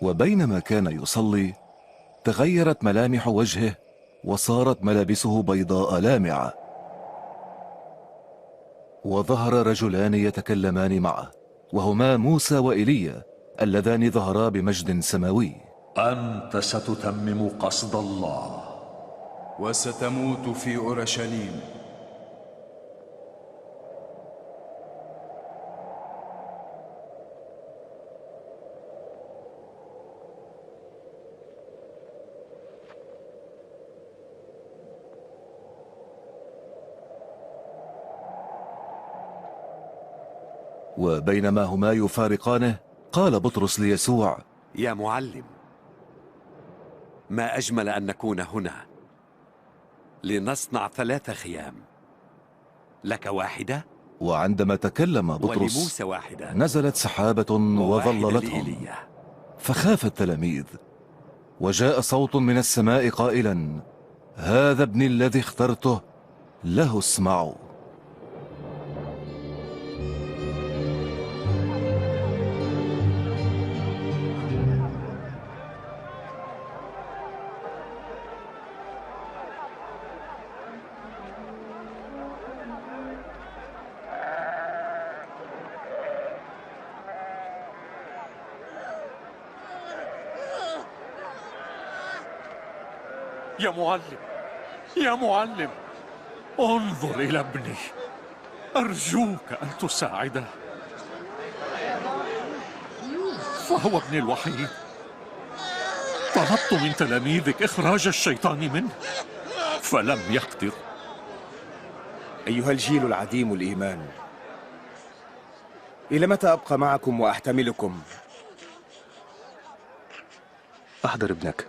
وبينما كان يصلي تغيرت ملامح وجهه وصارت ملابسه بيضاء لامعة، وظهر رجلان يتكلمان معه وهما موسى وإيليا اللذان ظهرا بمجد سماوي. أنت ستتمم قصد الله وستموت في أورشليم. وبينما هما يفارقانه قال بطرس ليسوع: يا معلم، ما أجمل أن نكون هنا لنصنع 3 خيام، لك واحدة، وعندما تكلم بطرس ولموسى واحدة، نزلت سحابة وظللتهم، فخاف التلاميذ، وجاء صوت من السماء قائلا: هذا ابني الذي اخترته، له اسمعوا. يا معلم، يا معلم، انظر إلى ابني، أرجوك أن تساعده، فهو ابني الوحيد. طلبت من تلاميذك إخراج الشيطان منه فلم يقدر. أيها الجيل العديم الإيمان، إلى متى أبقى معكم وأحتملكم؟ أحضر ابنك.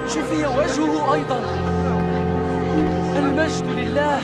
شفي وجهه أيضا. المجد لله.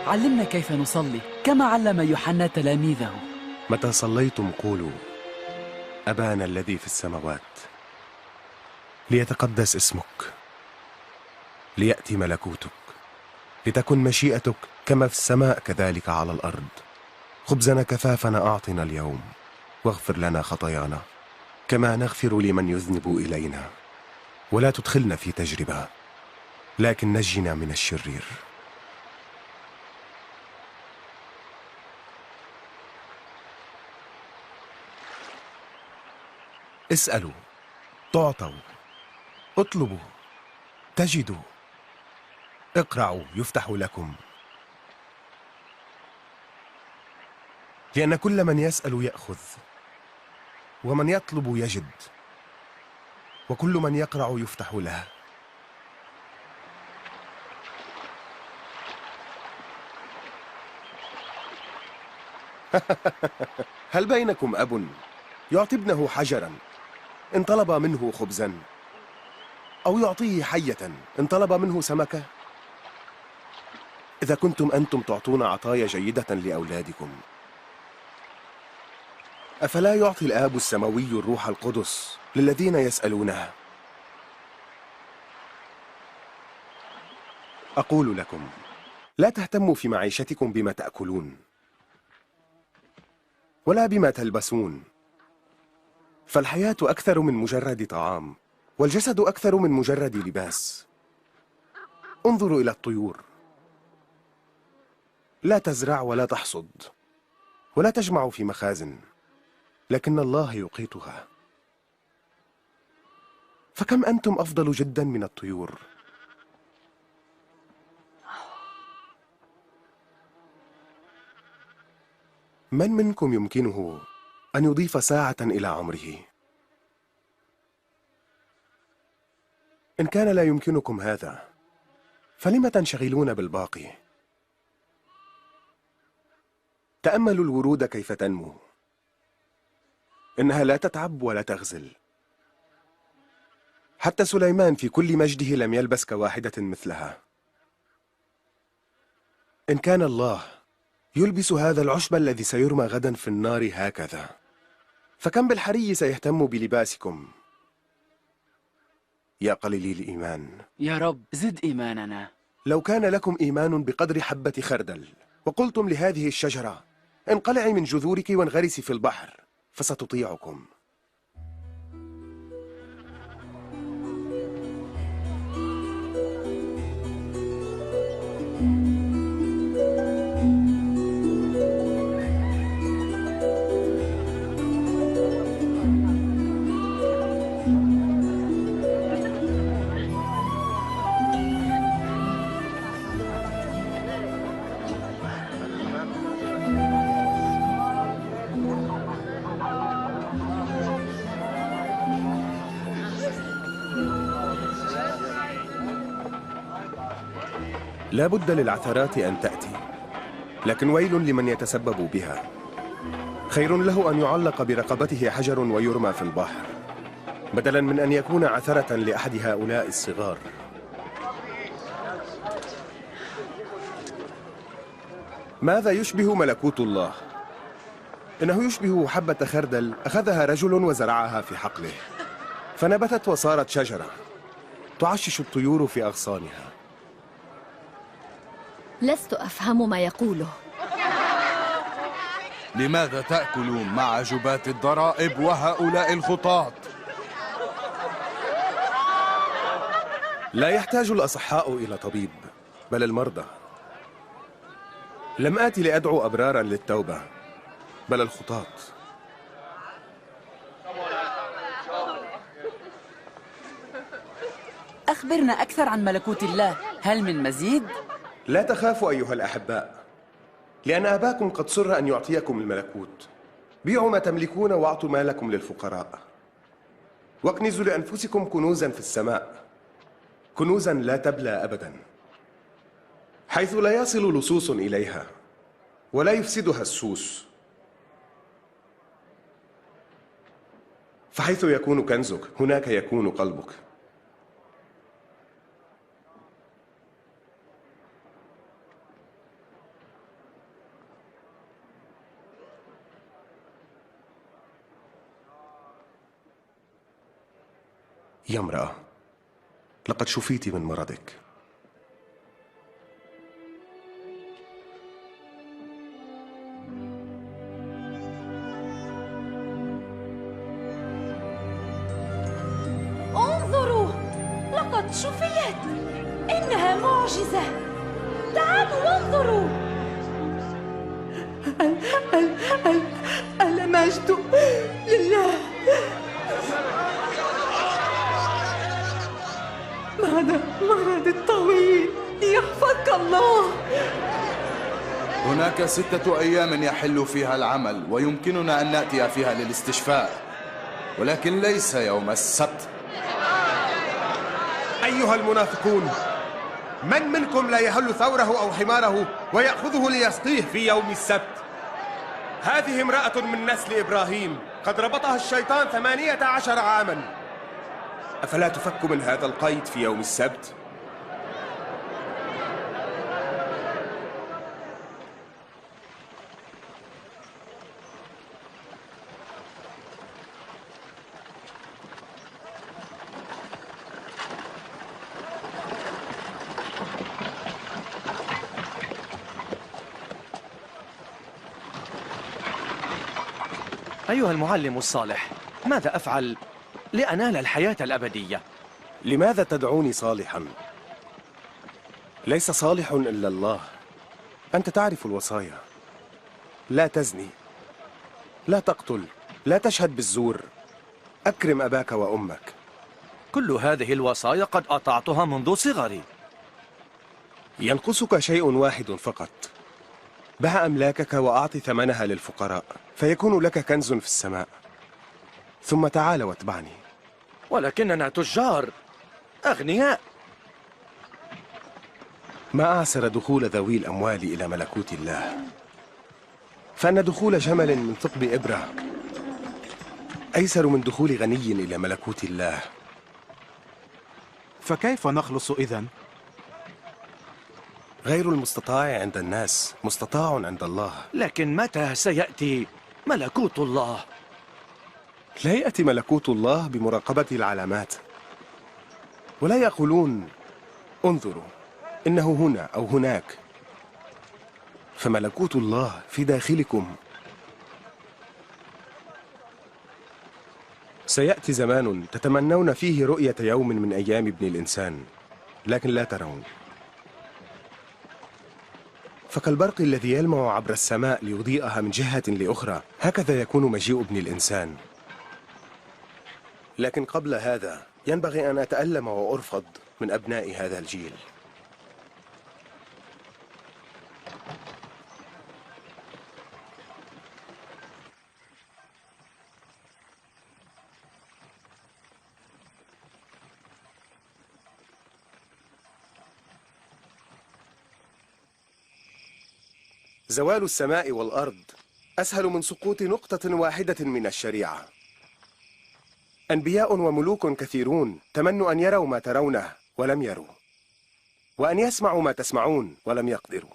علمنا كيف نصلي كما علم يوحنا تلاميذه. متى صليتم قولوا: أبانا الذي في السماوات، ليتقدس اسمك، ليأتي ملكوتك، لتكن مشيئتك كما في السماء كذلك على الأرض. خبزنا كفافنا أعطنا اليوم، واغفر لنا خطايانا كما نغفر لمن يذنب إلينا، ولا تدخلنا في تجربة لكن نجنا من الشرير. اسألوا تعطوا، اطلبوا تجدوا، اقرعوا يفتح لكم. لأن كل من يسأل يأخذ، ومن يطلب يجد، وكل من يقرع يفتح له. هل بينكم أب يعطي ابنه حجرا إن طلب منه خبزا، أو يعطيه حية إن طلب منه سمكة؟ إذا كنتم أنتم تعطون عطايا جيدة لأولادكم، أفلا يعطي الآب السماوي الروح القدس للذين يسألونه؟ أقول لكم لا تهتموا في معيشتكم بما تأكلون ولا بما تلبسون، فالحياة أكثر من مجرد طعام، والجسد أكثر من مجرد لباس. انظروا إلى الطيور، لا تزرع ولا تحصد ولا تجمع في مخازن، لكن الله يقيتها. فكم أنتم أفضل جدا من الطيور. من منكم يمكنه أن يضيف ساعة إلى عمره؟ إن كان لا يمكنكم هذا فلم تنشغلون بالباقي؟ تأملوا الورود كيف تنمو، إنها لا تتعب ولا تغزل. حتى سليمان في كل مجده لم يلبس كواحدة مثلها. إن كان الله يلبس هذا العشب الذي سيرمى غدا في النار هكذا، فكم بالحري سيهتم بلباسكم يا قليلي الإيمان. يا رب زد إيماننا. لو كان لكم إيمان بقدر حبة خردل وقلتم لهذه الشجرة انقلعي من جذورك وانغرسي في البحر فستطيعكم. لا بد للعثرات أن تأتي، لكن ويل لمن يتسبب بها. خير له أن يعلق برقبته حجر ويرمى في البحر بدلا من أن يكون عثرة لأحد هؤلاء الصغار. ماذا يشبه ملكوت الله؟ إنه يشبه حبة خردل أخذها رجل وزرعها في حقله فنبتت وصارت شجرة تعشش الطيور في أغصانها. لست أفهم ما يقوله. لماذا تأكلون مع جبات الضرائب وهؤلاء الخطاة؟ لا يحتاج الأصحاء إلى طبيب بل المرضى. لم آتي لأدعو أبرارا للتوبة بل الخطاة. أخبرنا أكثر عن ملكوت الله، هل من مزيد؟ لا تخافوا أيها الأحباء، لأن أباكم قد سر أن يعطيكم الملكوت. بيعوا ما تملكون واعطوا مالكم للفقراء، واكنزوا لأنفسكم كنوزا في السماء، كنوزا لا تبلى أبدا، حيث لا يصل لصوص إليها ولا يفسدها السوس. فحيث يكون كنزك هناك يكون قلبك. يا امرأة، لقد شفيت من مرضك. انظروا، لقد شفيت. إنها معجزة. تعالوا وانظروا. المجد لله. بعد مرض الطويل يحفظك الله. هناك 6 أيام يحل فيها العمل ويمكننا أن نأتي فيها للاستشفاء، ولكن ليس يوم السبت. أيها المنافقون، من منكم لا يهل ثوره أو حماره ويأخذه ليسقيه في يوم السبت؟ هذه امرأة من نسل إبراهيم قد ربطها الشيطان 18 عاما، أفلا تفك من هذا القيد في يوم السبت؟ أيها المعلم الصالح، ماذا أفعل لأنال الحياة الأبدية؟ لماذا تدعوني صالحا؟ ليس صالح إلا الله. أنت تعرف الوصايا: لا تزني، لا تقتل، لا تشهد بالزور، أكرم أباك وأمك. كل هذه الوصايا قد أطعتها منذ صغري. ينقصك شيء واحد فقط: بع أملاكك وأعط ثمنها للفقراء، فيكون لك كنز في السماء. ثم تعال واتبعني. ولكننا تجار أغنياء. ما أعسر دخول ذوي الأموال إلى ملكوت الله، فأن دخول جمل من ثقب إبرة أيسر من دخول غني إلى ملكوت الله. فكيف نخلص إذن؟ غير المستطاع عند الناس مستطاع عند الله. لكن متى سيأتي ملكوت الله؟ لا يأتي ملكوت الله بمراقبة العلامات، ولا يقولون انظروا إنه هنا أو هناك، فملكوت الله في داخلكم. سيأتي زمان تتمنون فيه رؤية يوم من أيام ابن الإنسان، لكن لا ترون. فكالبرق الذي يلمع عبر السماء ليضيئها من جهة لأخرى، هكذا يكون مجيء ابن الإنسان. لكن قبل هذا ينبغي أن أتألم وأرفض من أبناء هذا الجيل. زوال السماء والأرض أسهل من سقوط نقطة واحدة من الشريعة. أنبياء وملوك كثيرون تمنوا أن يروا ما ترونه ولم يروا، وأن يسمعوا ما تسمعون ولم يقدروا.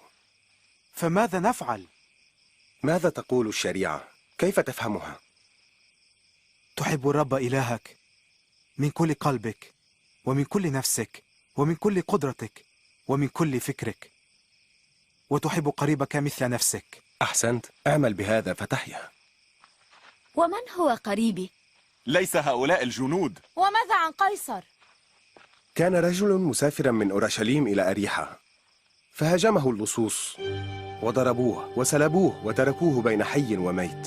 فماذا نفعل؟ ماذا تقول الشريعة؟ كيف تفهمها؟ تحب الرب إلهك من كل قلبك ومن كل نفسك ومن كل قدرتك ومن كل فكرك، وتحب قريبك مثل نفسك. أحسنت، اعمل بهذا فتحيا. ومن هو قريبي؟ ليس هؤلاء الجنود. وماذا عن قيصر؟ كان رجل مسافرا من أورشليم إلى أريحة، فهاجمه اللصوص وضربوه وسلبوه وتركوه بين حي وميت.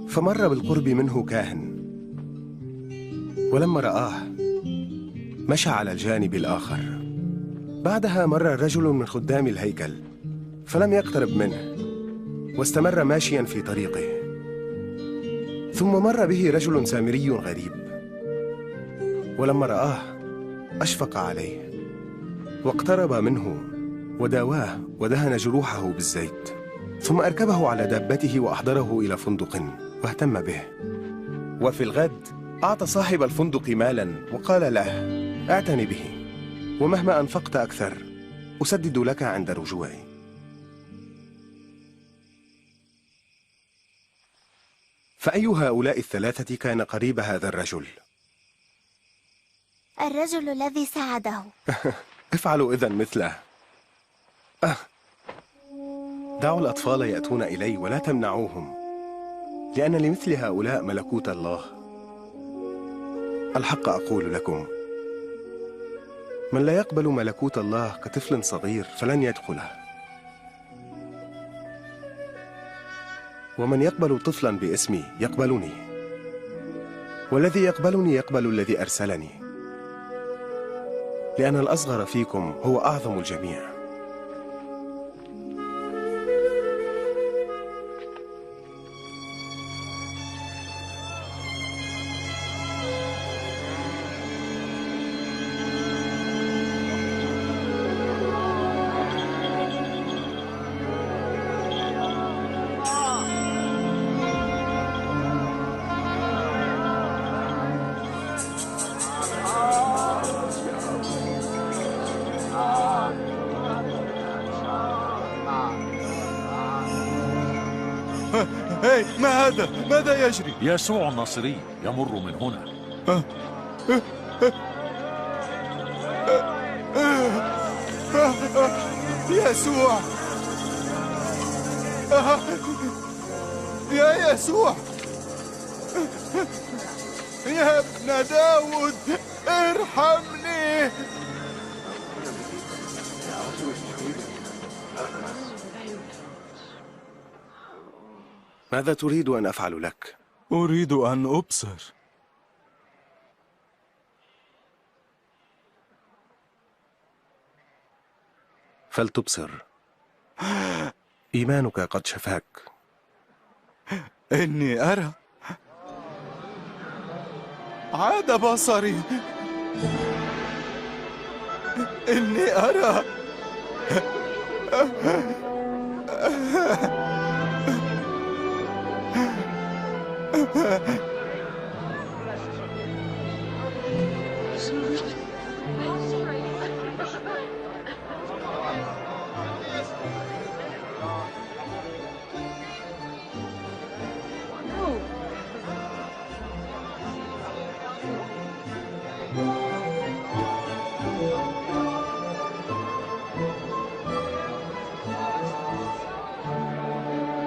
فمر بالقرب منه كاهن، ولما رآه مشى على الجانب الآخر. بعدها مر رجل من خدام الهيكل، فلم يقترب منه واستمر ماشيا في طريقه. ثم مر به رجل سامري غريب، ولما رآه أشفق عليه واقترب منه وداواه ودهن جروحه بالزيت، ثم أركبه على دابته وأحضره إلى فندق واهتم به. وفي الغد أعطى صاحب الفندق مالا وقال له: اعتني به، ومهما أنفقت أكثر أسدد لك عند رجوعي. فأي هؤلاء الثلاثة كان قريب هذا الرجل؟ الرجل الذي ساعده. افعلوا إذن مثله. دعوا الأطفال يأتون إلي ولا تمنعوهم، لأن لمثل هؤلاء ملكوت الله. الحق أقول لكم، من لا يقبل ملكوت الله كطفل صغير فلن يدخله. ومن يقبل طفلا باسمي يقبلني، والذي يقبلني يقبل الذي أرسلني، لأن الأصغر فيكم هو أعظم الجميع. ما هذا؟ ماذا يجري؟ يسوع الناصري يمر من هنا. يسوع! يا يسوع، يا ابن داود ارحمني. ماذا تريد أن أفعل لك؟ أريد أن أبصر. فلتبصر، إيمانك قد شفاك. إني أرى، عاد بصري. إني أرى.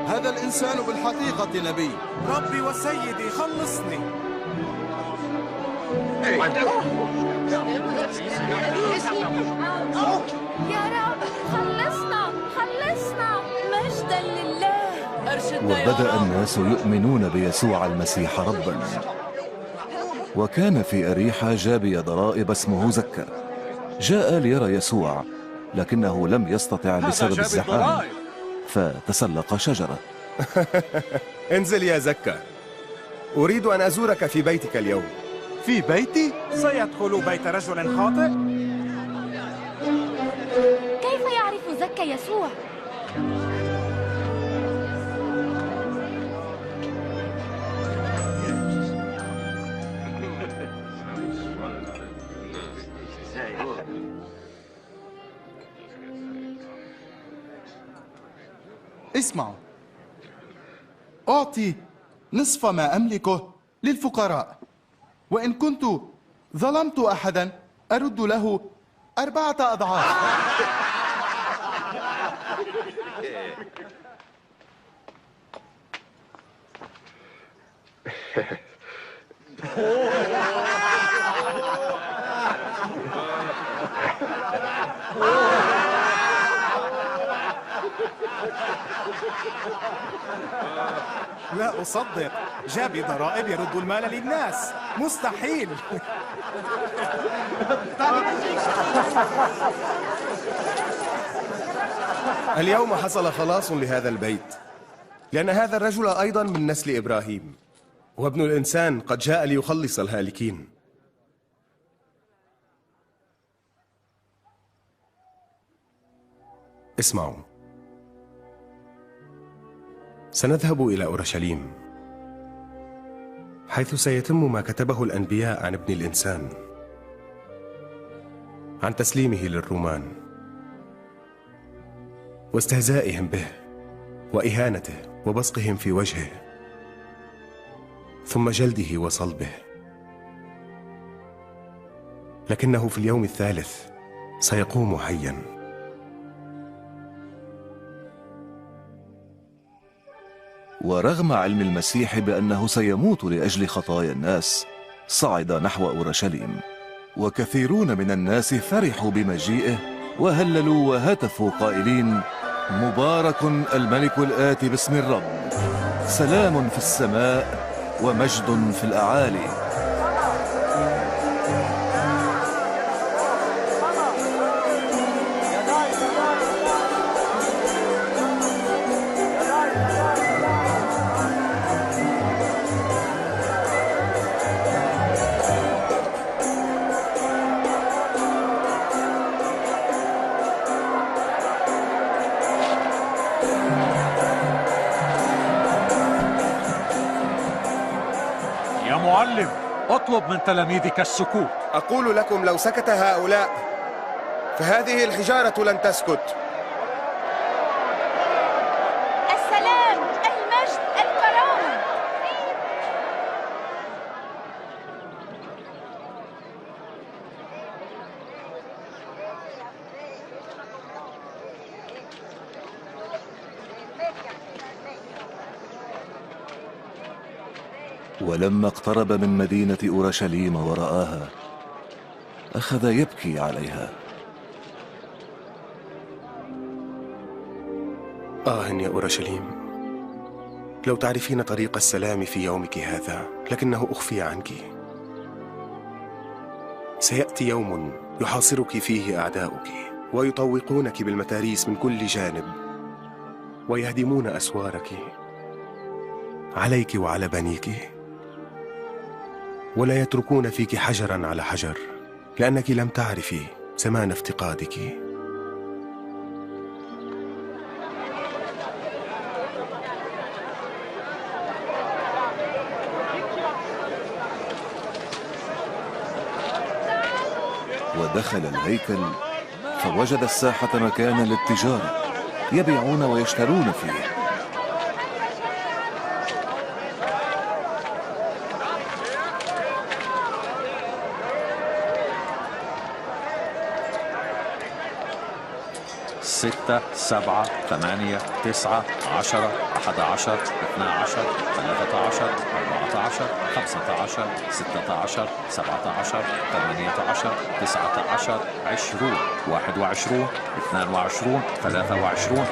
هذا الإنسان بالحقيقة نبي. ربي وسيدي خلصني. يا رب خلصنا خلصنا، مجدا لله. أرشدنا يا وبدأ رب. الناس يؤمنون بيسوع المسيح ربا. وكان في أريحة جابي ضرائب اسمه زكا، جاء ليرى يسوع لكنه لم يستطع بسبب الزحام فتسلق شجرة. انزل يا زكا، أريد أن أزورك في بيتك اليوم. في بيتي؟ سيدخل بيت رجل خاطئ؟ كيف يعرف زكا يسوع؟ اسمعوا، أعطي نصف ما أملكه للفقراء، وإن كنت ظلمت أحدا أرد له 4 أضعاف. لا أصدق، جابي ضرائب يرد المال للناس، مستحيل. اليوم حصل خلاص لهذا البيت، لأن هذا الرجل أيضا من نسل إبراهيم، وابن الإنسان قد جاء ليخلص الهالكين. اسمعوا، سنذهب إلى أورشليم حيث سيتم ما كتبه الأنبياء عن ابن الإنسان، عن تسليمه للرومان واستهزائهم به وإهانته وبصقهم في وجهه، ثم جلده وصلبه. لكنه في اليوم الثالث سيقوم حيا. ورغم علم المسيح بأنه سيموت لأجل خطايا الناس، صعد نحو أورشليم، وكثيرون من الناس فرحوا بمجيئه وهللوا وهتفوا قائلين: مبارك الملك الآتي باسم الرب، سلام في السماء ومجد في الأعالي. معلم، اطلب من تلاميذك السكوت. أقول لكم لو سكت هؤلاء فهذه الحجارة لن تسكت. السلام، المجد، الكرامة. ولما اقترب من مدينة أورشليم ورآها أخذ يبكي عليها. يا أورشليم، لو تعرفين طريق السلام في يومك هذا، لكنه أخفي عنك. سيأتي يوم يحاصرك فيه أعداؤك ويطوقونك بالمتاريس من كل جانب ويهدمون أسوارك عليك وعلى بنيك، ولا يتركون فيك حجرا على حجر، لأنك لم تعرفي زمان افتقادك. ودخل الهيكل فوجد الساحة مكانا للتجارة يبيعون ويشترون فيه. ستة، 7، 8، 9، 10، 11، 12، 13، 14، 15، 16، 17، 18، 19، 20، 21، 22، 23.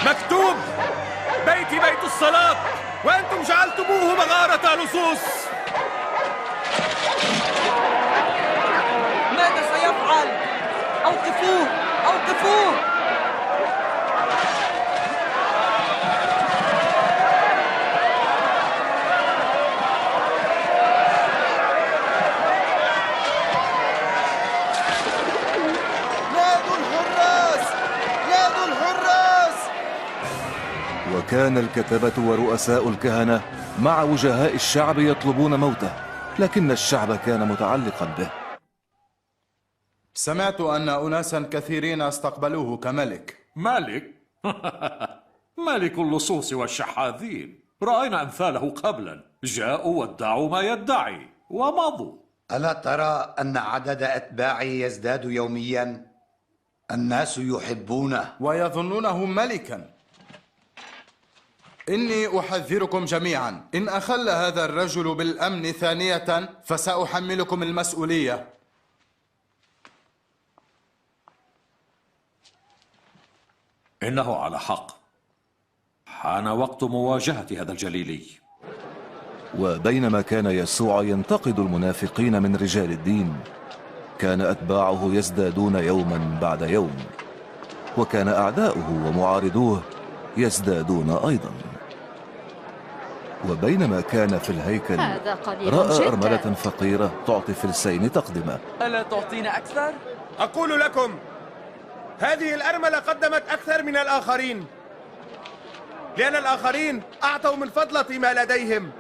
مكتوب: بيتي بيت الصلاة وأنتم جعلتموه مغارة لصوص. ماذا سيفعل؟ أوقفوه! أوقفوه! وكان الكتبة ورؤساء الكهنة مع وجهاء الشعب يطلبون موته، لكن الشعب كان متعلقا به. سمعت أن أناسا كثيرين استقبلوه كملك. ملك؟ ملك اللصوص والشحاذين، رأينا أمثاله قبلا، جاءوا وادعوا ما يدعي ومضوا. ألا ترى أن عدد أتباعه يزداد يوميا؟ الناس يحبونه ويظنونه ملكا. إني أحذركم جميعا، إن أخل هذا الرجل بالأمن ثانية فسأحملكم المسؤولية. إنه على حق، حان وقت مواجهة هذا الجليلي. وبينما كان يسوع ينتقد المنافقين من رجال الدين، كان أتباعه يزدادون يوما بعد يوم، وكان أعداؤه ومعارضوه يزدادون أيضا. وبينما كان في الهيكل رأى أرملة فقيرة تعطي فلسين تقدمه. ألا تعطينا أكثر؟ أقول لكم، هذه الأرملة قدمت أكثر من الآخرين، لأن الآخرين أعطوا من فضلة ما لديهم،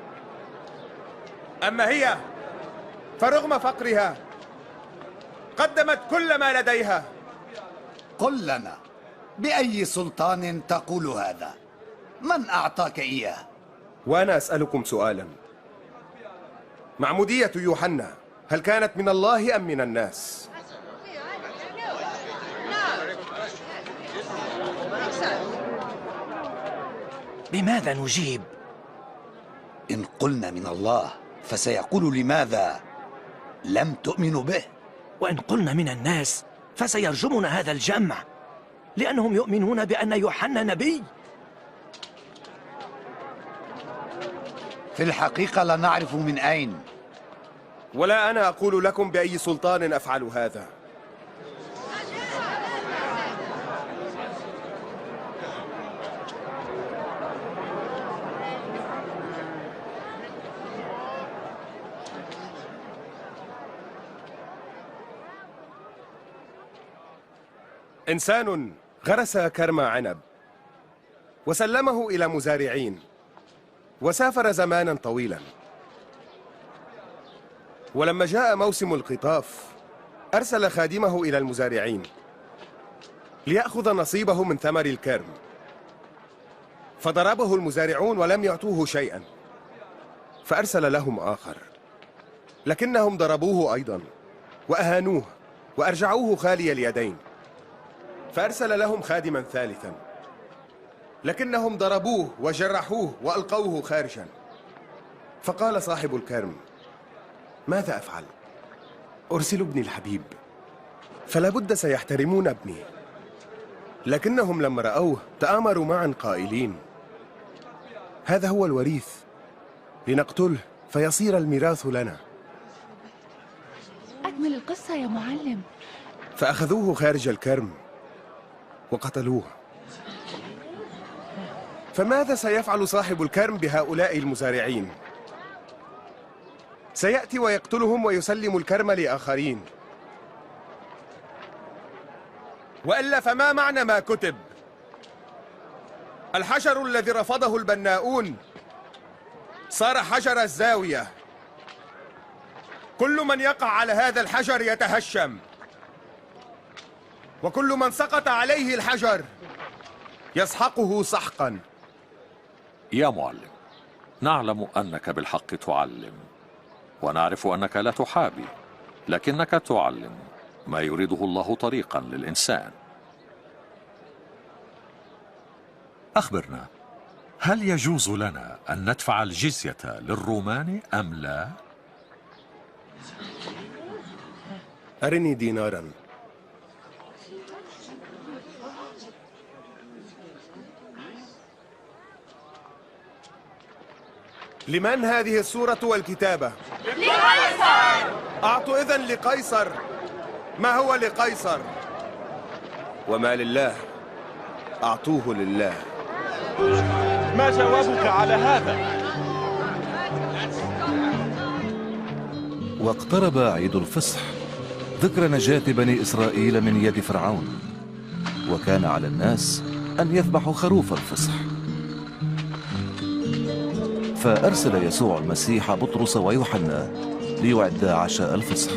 أما هي فرغم فقرها قدمت كل ما لديها. قل لنا، بأي سلطان تقول هذا؟ من أعطاك إياه؟ وأنا أسألكم سؤالا، معمودية يوحنا هل كانت من الله أم من الناس؟ بماذا نجيب؟ إن قلنا من الله فسيقول لماذا لم تؤمنوا به؟ وإن قلنا من الناس فسيرجمنا هذا الجمع، لأنهم يؤمنون بأن يوحنا نبي. في الحقيقة لا نعرف من أين. ولا أنا أقول لكم بأي سلطان أفعل هذا. إنسان غرس كرم عنب وسلمه إلى مزارعين، وسافر زمانا طويلا، ولما جاء موسم القطاف أرسل خادمه إلى المزارعين ليأخذ نصيبه من ثمر الكرم، فضربه المزارعون ولم يعطوه شيئا، فأرسل لهم آخر، لكنهم ضربوه أيضا وأهانوه وأرجعوه خالي اليدين، فأرسل لهم خادما ثالثا، لكنهم ضربوه وجرحوه وألقوه خارجا. فقال صاحب الكرم: ماذا أفعل؟ أرسل ابني الحبيب، فلا بد سيحترمون ابني. لكنهم لما رأوه تآمروا معا قائلين: هذا هو الوريث، لنقتله فيصير الميراث لنا. أكمل القصة يا معلم. فأخذوه خارج الكرم وقتلوه. فماذا سيفعل صاحب الكرم بهؤلاء المزارعين؟ سيأتي ويقتلهم ويسلم الكرم لآخرين، وإلا فما معنى ما كتب؟ الحجر الذي رفضه البناؤون صار حجر الزاوية، كل من يقع على هذا الحجر يتهشم، وكل من سقط عليه الحجر يسحقه سحقا. يا معلم، نعلم أنك بالحق تعلم، ونعرف أنك لا تحابي، لكنك تعلم ما يريده الله طريقا للإنسان. أخبرنا، هل يجوز لنا أن ندفع الجزية للرومان أم لا؟ أرني دينارا. لمن هذه الصورة والكتابة؟ لقيصر. أعطوا إذن لقيصر ما هو لقيصر، وما لله أعطوه لله. ما جوابك على هذا؟ واقترب عيد الفصح، ذكر نجاة بني إسرائيل من يد فرعون، وكان على الناس أن يذبحوا خروف الفصح. فأرسل يسوع المسيح بطرس ويوحنا ليعدا عشاء الفصح.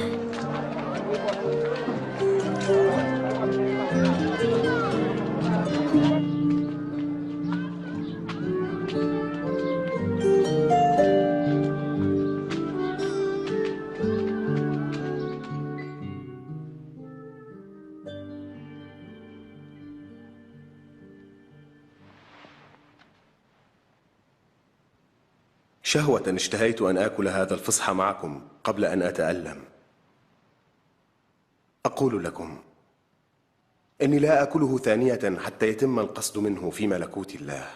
شهوة اشتهيت أن آكل هذا الفصح معكم قبل أن أتألم. أقول لكم إني لا آكله ثانية حتى يتم القصد منه في ملكوت الله.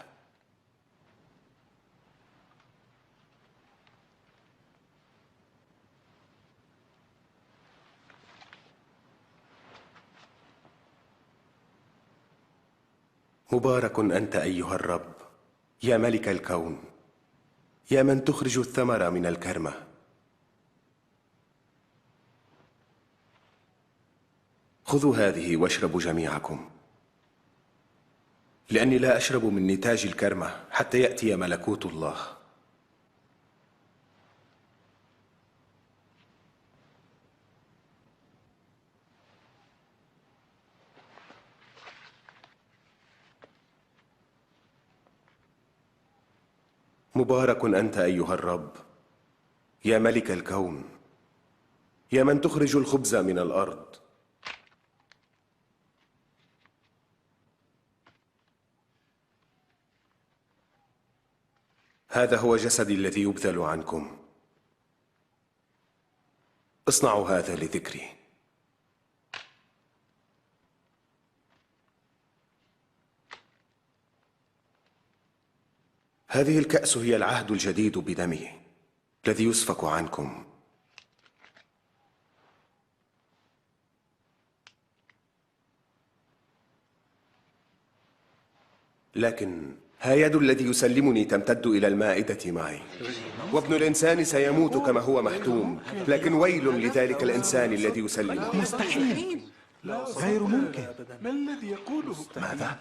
مبارك أنت أيها الرب يا ملك الكون، يا من تخرج الثمر من الكرمة. خذوا هذه واشربوا جميعكم، لأني لا أشرب من نتاج الكرمة حتى يأتي ملكوت الله. مبارك أنت أيها الرب يا ملك الكون، يا من تخرج الخبز من الأرض. هذا هو جسدي الذي يبذل عنكم، اصنعوا هذا لذكري. هذه الكأس هي العهد الجديد بدمي الذي يسفك عنكم. لكن ها يد الذي يسلمني تمتد إلى المائدة معي، وابن الإنسان سيموت كما هو محتوم، لكن ويل لذلك الإنسان الذي يسلمه. مستحيل، غير ممكن. ما الذي يقوله؟ ماذا؟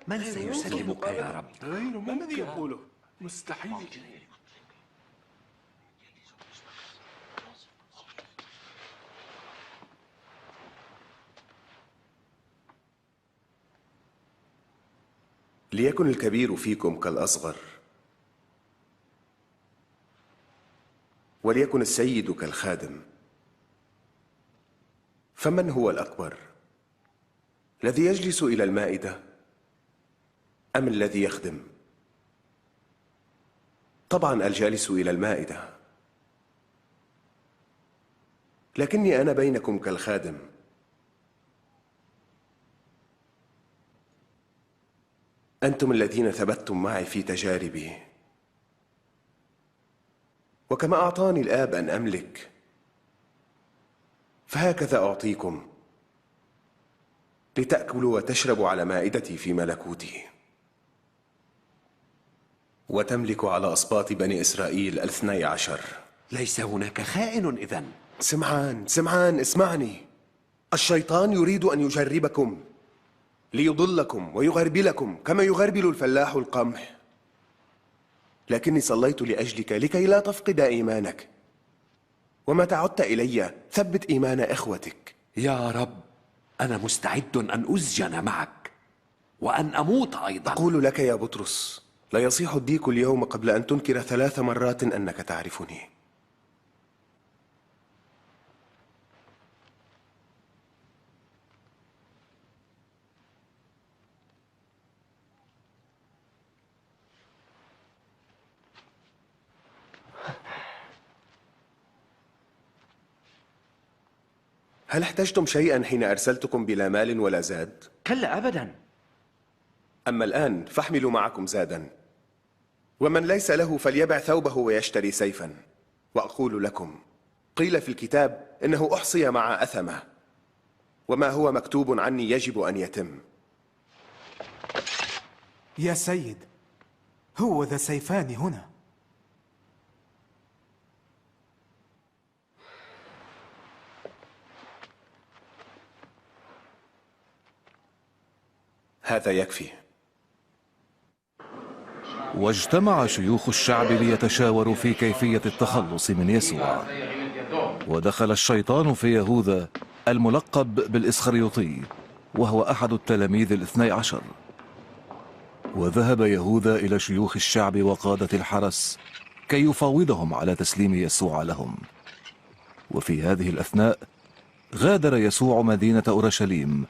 من سيسلمك يا رب؟ غير ممكن. ما الذي يقوله؟ مستحيل. ليكن الكبير فيكم كالأصغر، وليكن السيد كالخادم. فمن هو الأكبر، الذي يجلس إلى المائدة أم الذي يخدم؟ طبعا الجالس إلى المائدة، لكني أنا بينكم كالخادم. أنتم الذين ثبتتم معي في تجاربي، وكما أعطاني الآب أن أملك فهكذا أعطيكم، لتأكلوا وتشربوا على مائدتي في ملكوتي، وتملكوا على أسباط بني إسرائيل 12. ليس هناك خائن إذن. سمعان اسمعني. الشيطان يريد أن يجربكم ليضلكم ويغربلكم كما يغربل الفلاح القمح، لكني صليت لأجلك لكي لا تفقد إيمانك، ومتى عدت إلي ثبت إيمان إخوتك. يا رب، أنا مستعد أن أسجن معك وأن أموت أيضا. أقول لك يا بطرس، لا يصيح الديك اليوم قبل أن تنكر 3 مرات أنك تعرفني. هل احتجتم شيئا حين أرسلتكم بلا مال ولا زاد؟ كلا أبدا. أما الآن فاحملوا معكم زادا، ومن ليس له فليبع ثوبه ويشتري سيفا. وأقول لكم، قيل في الكتاب إنه أحصي مع أثمه، وما هو مكتوب عني يجب أن يتم. يا سيد، هو ذا سيفان هنا. هذا يكفي. واجتمع شيوخ الشعب ليتشاوروا في كيفية التخلص من يسوع. ودخل الشيطان في يهوذا الملقب بالإسخريوطي، وهو أحد التلاميذ 12. وذهب يهوذا إلى شيوخ الشعب وقادة الحرس كي يفاوضهم على تسليم يسوع لهم. وفي هذه الأثناء غادر يسوع مدينة أورشليم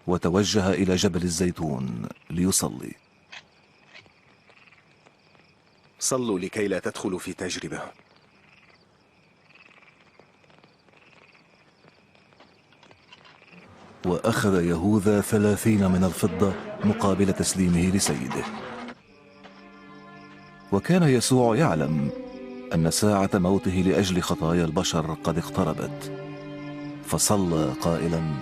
وتوجه إلى جبل الزيتون ليصلي. صلوا لكي لا تدخلوا في تجربة. وأخذ يهوذا 30 من الفضة مقابل تسليمه لسيده. وكان يسوع يعلم أن ساعة موته لأجل خطايا البشر قد اقتربت، فصلى قائلا: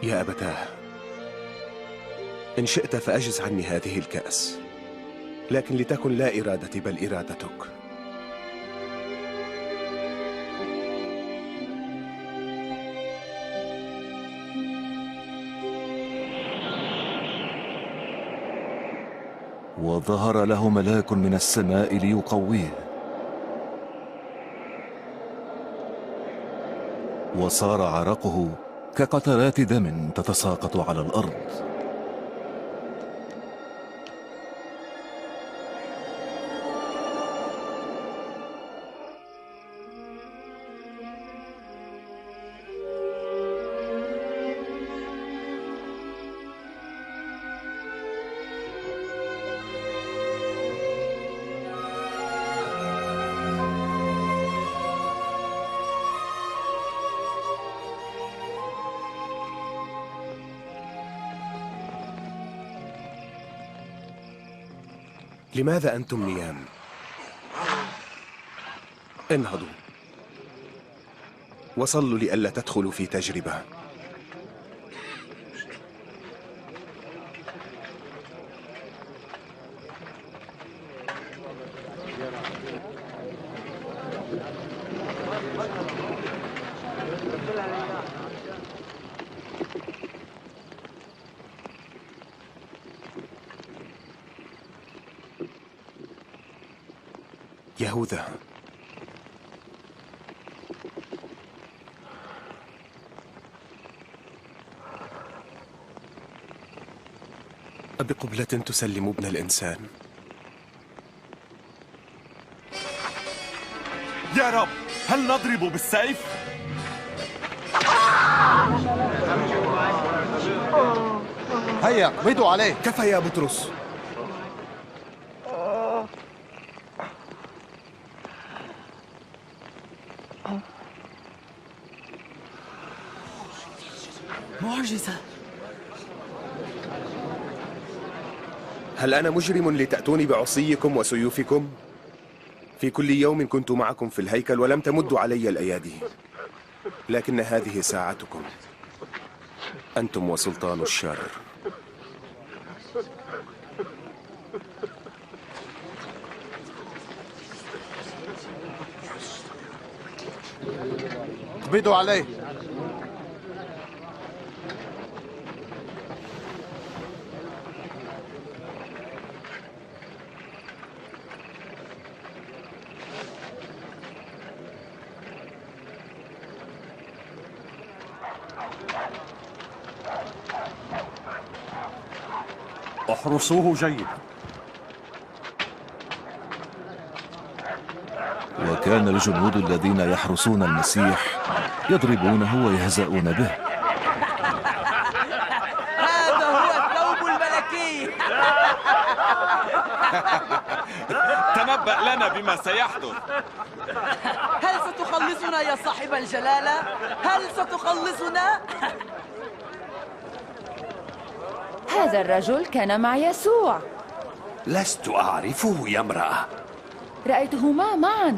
يا أبتاه، إن شئت فأجز عني هذه الكأس، لكن لتكن لا إرادتي بل إرادتك. وظهر له ملاك من السماء ليقويه، وصار عرقه كقطرات دم تتساقط على الأرض. لماذا أنتم نيام؟ انهضوا وصلوا لئلا تدخلوا في تجربة. يهوذا، أبقبلة تسلم ابن الإنسان؟ يا رب، هل نضرب بالسيف؟ هيا اقبضوا عليه. كفى يا بطرس. معجزة. هل أنا مجرم لتأتوني بعصيكم وسيوفكم؟ في كل يوم كنت معكم في الهيكل ولم تمدوا علي الأيادي، لكن هذه ساعتكم، أنتم وسلطان الشر. اقبضوا عليه. احرسوه جيدا. وكان الجنود الذين يحرسون المسيح يضربونه ويهزؤون به. هذا هو الثوب الملكي. تنبأ لنا بما سيحدث. هل ستخلصنا يا صاحب الجلالة؟ هل ستخلصنا؟ هذا الرجل كان مع يسوع. لست أعرفه يا امرأة. رأيتهما معا.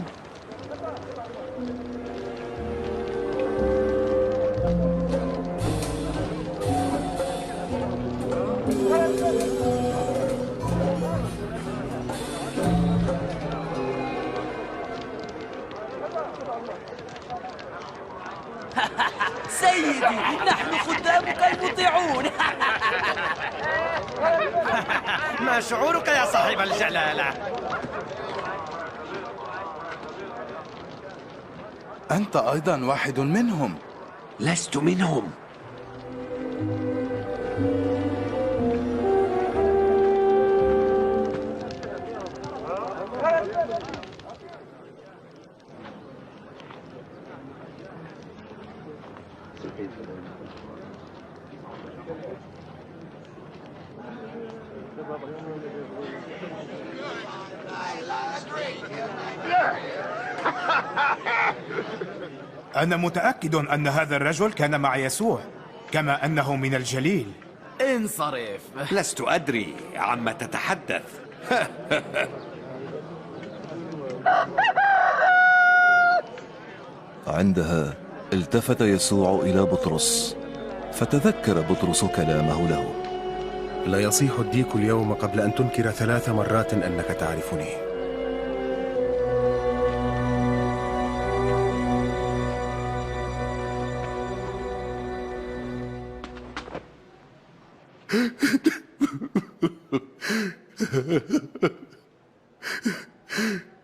سيدي، نحن خدامك المطيعون. ما شعورك يا صاحب الجلالة؟ أنت أيضا واحد منهم. لست منهم. أنا متأكد أن هذا الرجل كان مع يسوع، كما أنه من الجليل. انصرف. لست أدري عما تتحدث. عندها التفت يسوع إلى بطرس، فتذكر بطرس كلامه له. لا يصيح الديك اليوم قبل أن تنكر 3 مرات أنك تعرفني.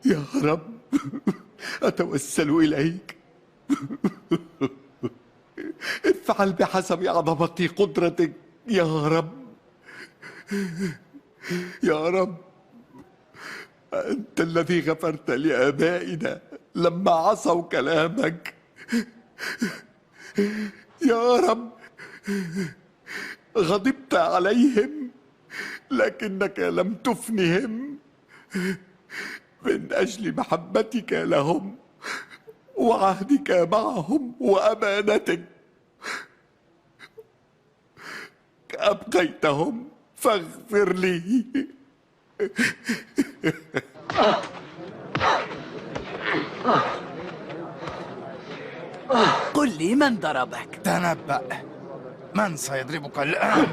يا رب، أتوسل إليك، افعل بحسب عظمة قدرتك يا رب. يا رب، أنت الذي غفرت لآبائنا لما عصوا كلامك. يا رب، غضبت عليهم لكنك لم تفنهم، من أجل محبتك لهم وعهدك معهم وأمانتك أبقيتهم، فاغفر لي. قل لي، من ضربك؟ تنبأ، من سيضربك الآن؟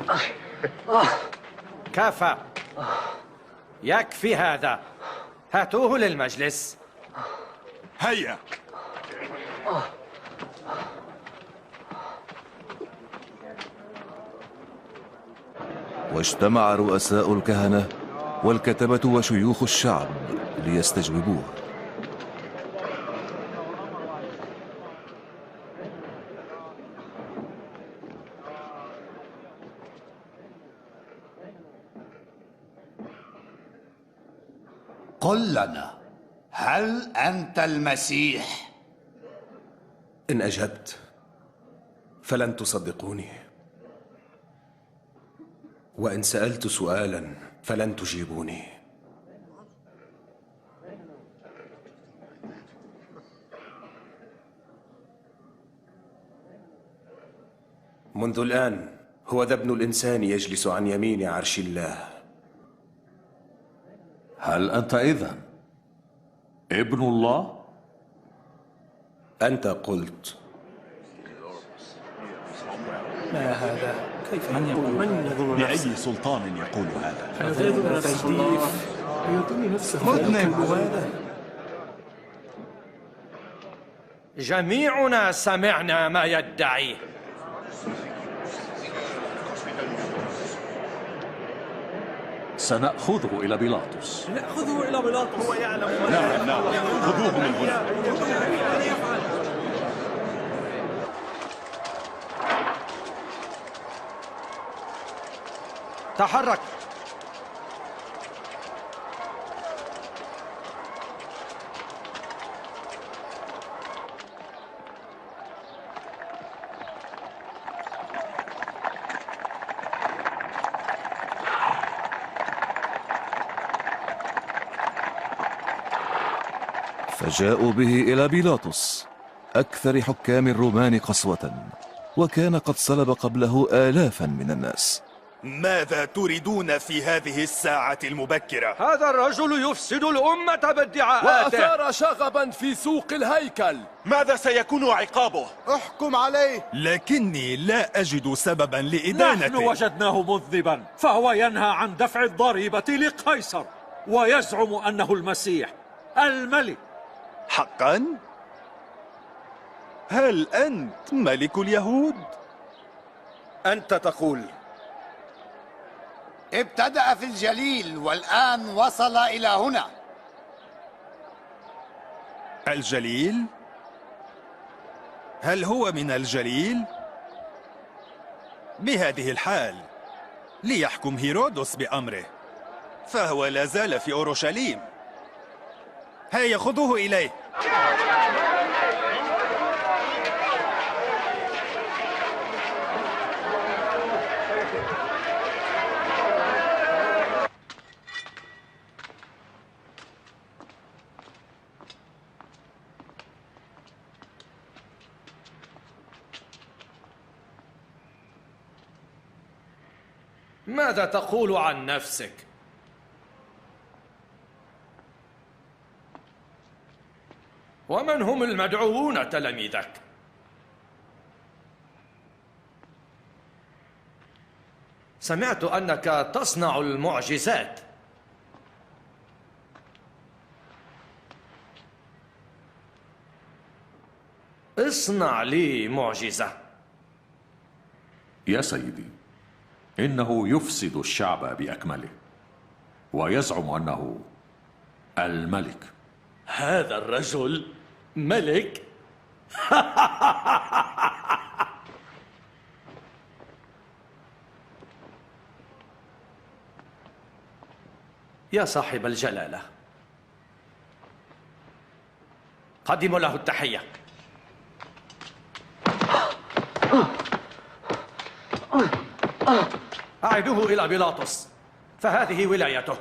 كفى، يكفي هذا، هاتوه للمجلس. هيا. واجتمع رؤساء الكهنة والكتبة وشيوخ الشعب ليستجوبوه. قل لنا، هل أنت المسيح؟ إن أجبت فلن تصدقوني، وإن سألت سؤالا فلن تجيبوني. منذ الآن هو ذا ابن الإنسان يجلس عن يمين عرش الله. هل أنت إذن ابن الله؟ أنت قلت. ما هذا؟ كيف من يقول؟ بأي سلطان يقول هذا؟ هذا تجديف يعطيني نفسه مذنب. جميعنا سمعنا ما يدعيه. سنأخذه إلى بيلاطس. نأخذه إلى بيلاطس. هو يعلم. نعم، خذوه من هنا. تحرك. فجاءوا به إلى بيلاطس أكثر حكام الرومان قسوة، وكان قد صلب قبله آلافا من الناس. ماذا تريدون في هذه الساعة المبكرة؟ هذا الرجل يفسد الأمة بادعاءاته، وأثار شغبا في سوق الهيكل. ماذا سيكون عقابه؟ احكم عليه. لكني لا أجد سببا لإدانته. نحن وجدناه مذنبا، فهو ينهى عن دفع الضريبة لقيصر ويزعم أنه المسيح الملك. حقا؟ هل أنت ملك اليهود؟ أنت تقول. ابتدأ في الجليل والآن وصل إلى هنا. الجليل؟ هل هو من الجليل؟ بهذه الحال ليحكم هيرودس بأمره، فهو لا زال في أورشليم. هيا خذوه إليه. ماذا تقول عن نفسك؟ ومن هم المدعوون تلاميذك؟ سمعت أنك تصنع المعجزات. اصنع لي معجزة. يا سيدي، إنه يفسد الشعب بأكمله ويزعم أنه الملك. هذا الرجل ملك؟ يا صاحب الجلالة، قدموا له التحية. أعيدوه إلى بيلاطس، فهذه ولايته.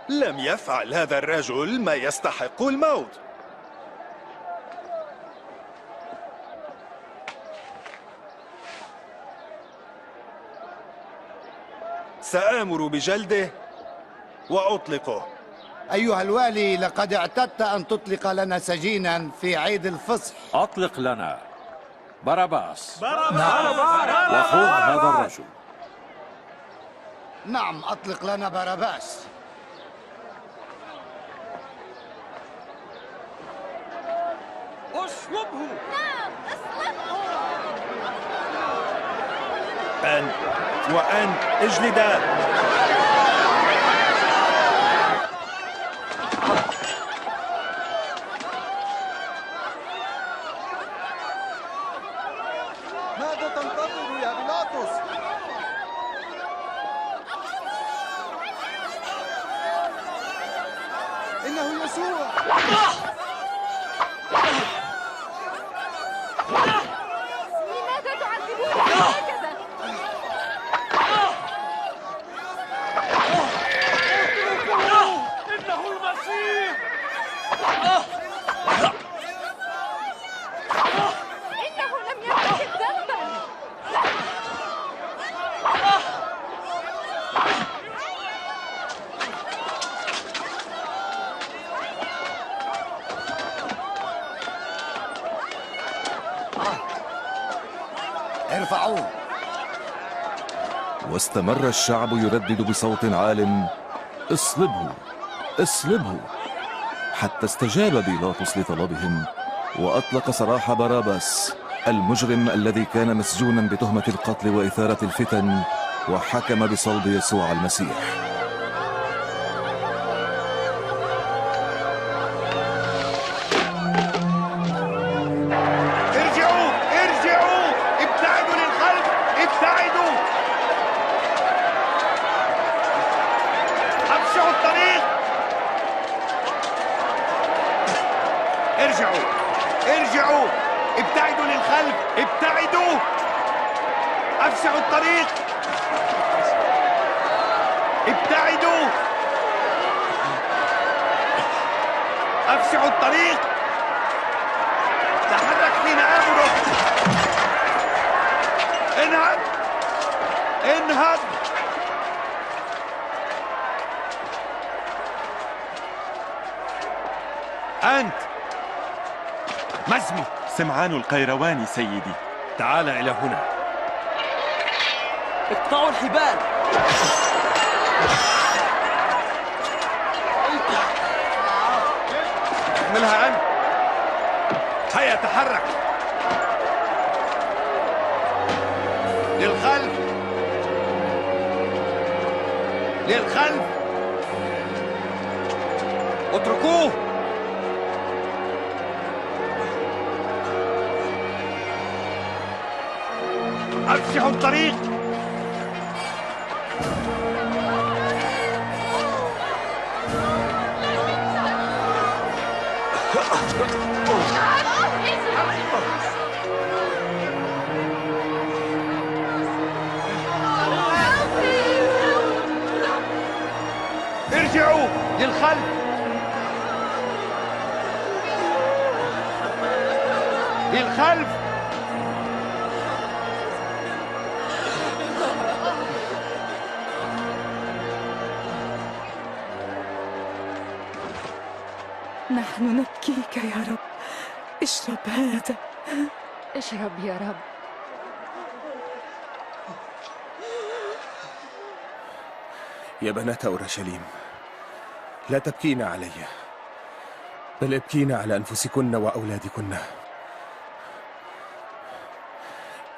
لم يفعل هذا الرجل ما يستحق الموت. سآمر بجلده وأطلقه. أيها الوالي، لقد اعتدت أن تطلق لنا سجينا في عيد الفصح. أطلق لنا باراباس. نعم. وخذ هذا الرجل. نعم، أطلق لنا باراباس. اصلبه. نعم، اصلبه. أنت وأنت اجلدا. ماذا تنتظر يا بيلاطس؟ إنه يسوع. لماذا تعذبوني هكذا؟ إنه المسيح. إنه لم يرتكب ذنبا. ارفعوه. واستمر الشعب يردد بصوت عال: اصلبه اصلبه، حتى استجاب بيلاطس لطلبهم وأطلق سراح باراباس المجرم الذي كان مسجونا بتهمة القتل وإثارة الفتن، وحكم بصلب يسوع المسيح. ارجعوا ارجعوا، ابتعدوا للخلف، ابتعدوا. افشعوا الطريق. ارجعوا ارجعوا، ابتعدوا للخلف، ابتعدوا. افشعوا الطريق. ابتعدوا. افشعوا الطريق. تحرك حين آمرك. انهض انهض. أنت ما اسمي؟ سمعان القيرواني سيدي. تعال إلى هنا. اقطعوا الحبال. احملها أنت. هيا تحرك. للخلف للخلف. اتركوه. افشحوا الطريق. ارجعوا للخلف. للخلف. نحن نبكيك يا رب. اشرب هذا. اشرب يا رب. يا بنات أورشليم، لا تبكين علي، بل ابكين على أنفسكن وأولادكن.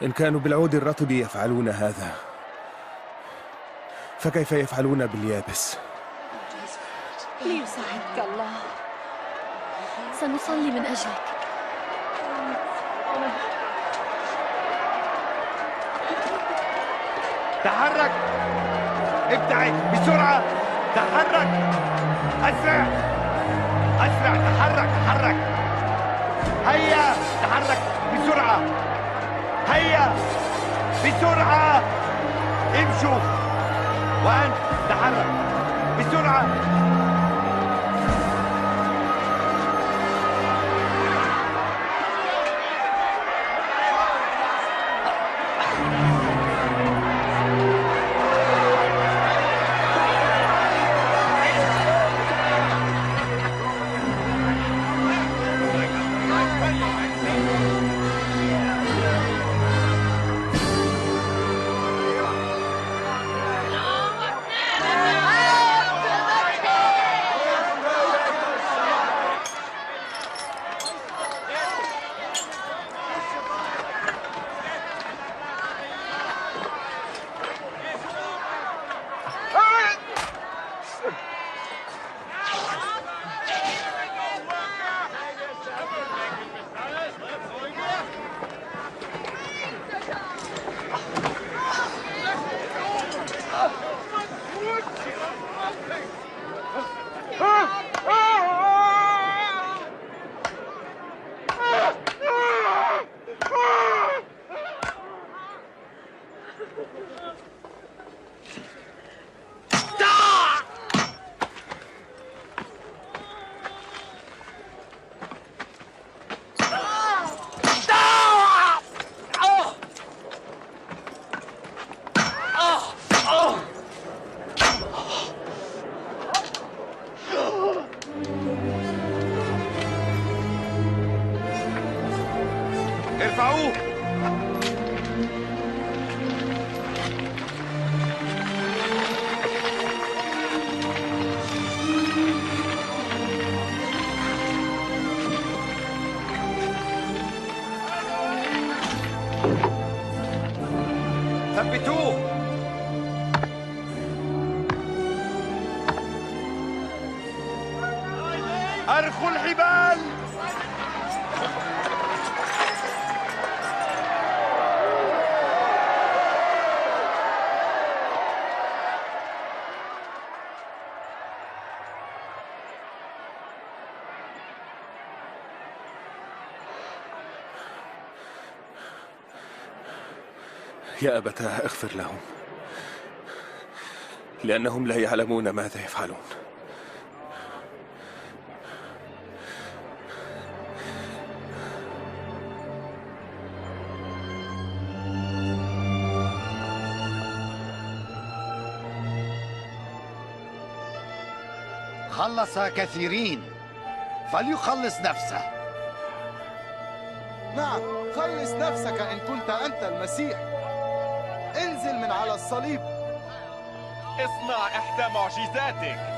إن كانوا بالعود الرطب يفعلون هذا، فكيف يفعلون باليابس؟ ليساعدك الله. سنصلي من أجلك. تحرك. ابتعد بسرعة. تحرك. أسرع أسرع. تحرك تحرك. هيا تحرك بسرعة. هيا بسرعة. امشوا. وأنت تحرك بسرعة. ارفعوه. ثبتوه. أرخوا الحبال. يا أبتاه اغفر لهم، لأنهم لا يعلمون ماذا يفعلون. خلص كثيرين، فليخلص نفسه. نعم، خلص نفسك إن كنت أنت المسيح. انزل من على الصليب. اصنع إحدى معجزاتك.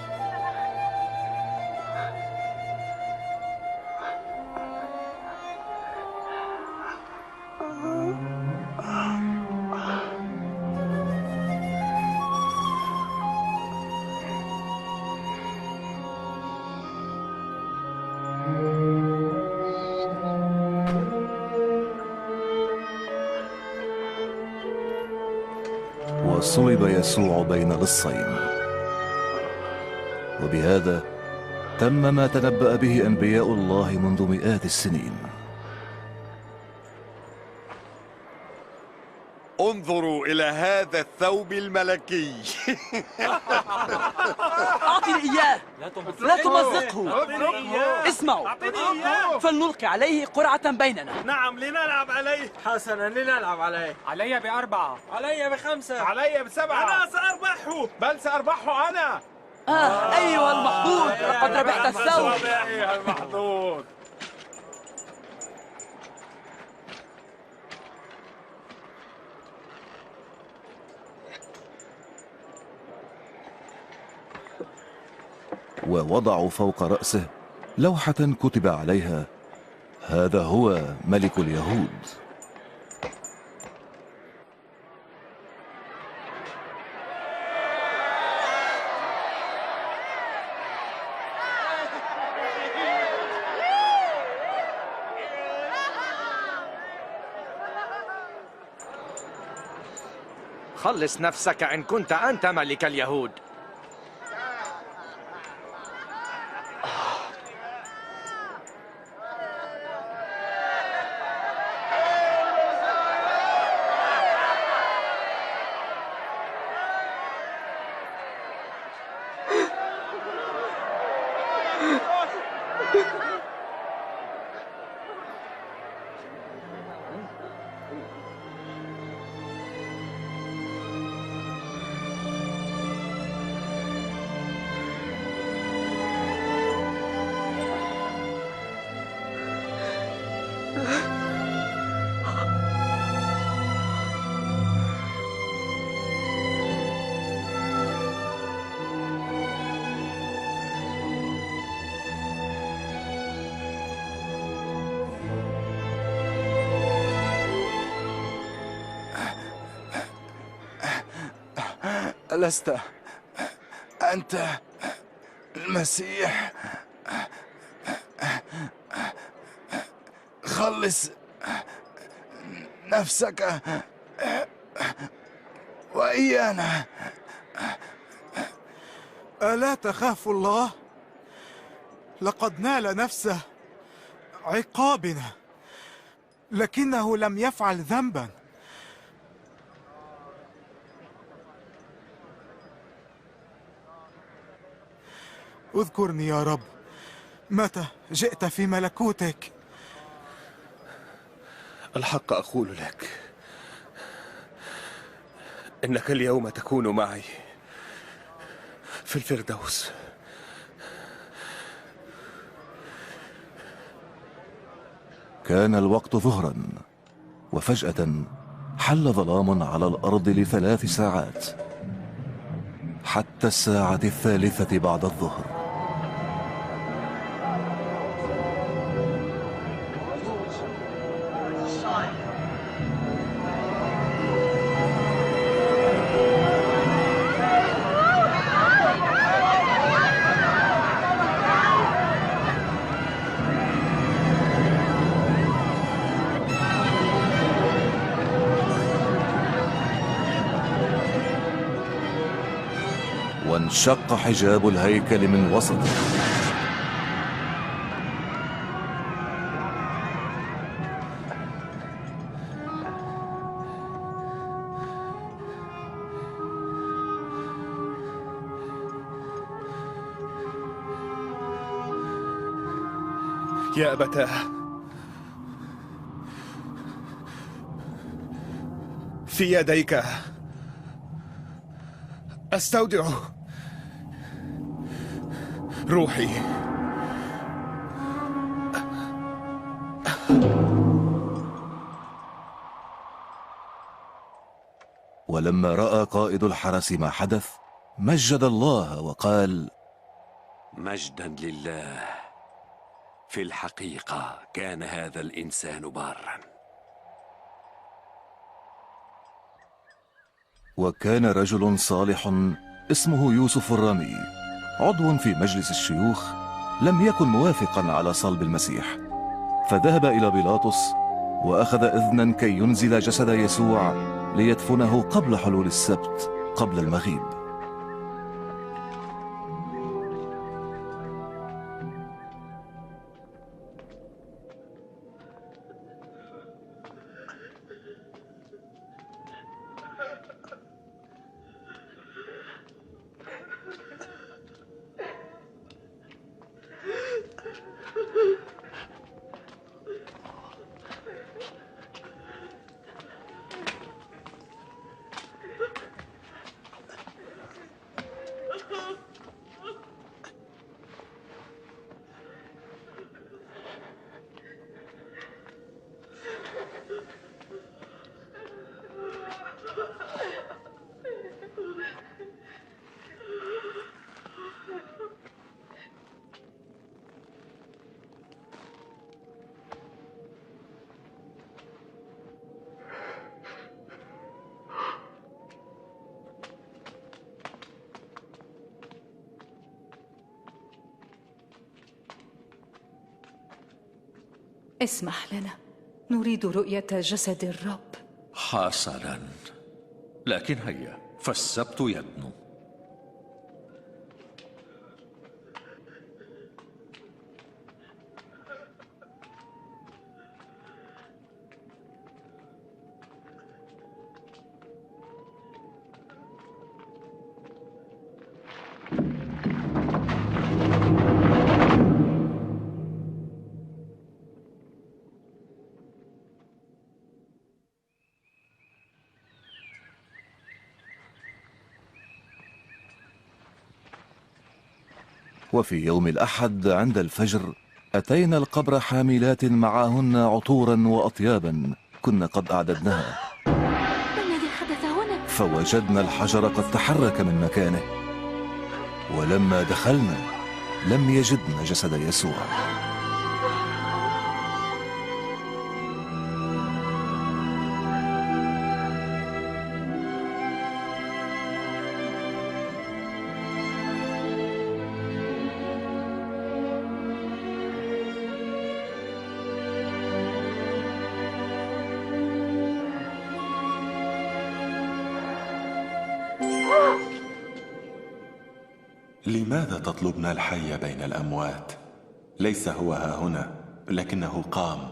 وصلب يسوع بين لصين، وبهذا تم ما تنبأ به أنبياء الله منذ مئات السنين. انظروا إلى هذا الثوب الملكي. أعطني إياه، لا تمزقه. اسمعوا، فلنلقي عليه قرعة بيننا. نعم، لنلعب عليه. حسنا، لنلعب عليه. علي ب4. علي ب5. علي ب7. أنا سأربحه. بل سأربحه أنا. أيها المحظوظ، لقد ربحت الثوب. أيها المحظوظ. ووضعوا فوق رأسه لوحة كتب عليها: هذا هو ملك اليهود. خلص نفسك إن كنت أنت ملك اليهود. ألست أنت المسيح؟ خلص نفسك وإيانا. ألا تخاف الله؟ لقد نال نفسه عقابنا، لكنه لم يفعل ذنبا. اذكرني يا رب متى جئت في ملكوتك. الحق أقول لك إنك اليوم تكون معي في الفردوس. كان الوقت ظهرا، وفجأة حل ظلام على الأرض ل3 ساعات حتى الساعة 3 بعد الظهر. وانشق حجاب الهيكل من وسطه، يا أبتاه، في يديك أستودع روحي. ولما رأى قائد الحرس ما حدث مجد الله وقال: مجدا لله، في الحقيقة كان هذا الإنسان بارا. وكان رجل صالح اسمه يوسف الرامي عضو في مجلس الشيوخ لم يكن موافقا على صلب المسيح، فذهب إلى بيلاطس وأخذ إذنا كي ينزل جسد يسوع ليدفنه قبل حلول السبت قبل المغيب. اسمح لنا، نريد رؤية جسد الرب. حسنا، لكن هيا، فالسبت يدنو. وفي يوم الأحد عند الفجر أتينا القبر حاملات معهن عطورا وأطيابا كنا قد أعددناها. ما الذي حدث هنا؟ فوجدنا الحجر قد تحرك من مكانه، ولما دخلنا لم يجدنا جسد يسوع. لماذا تطلبن الحي بين الأموات؟ ليس هو ها هنا، لكنه قام.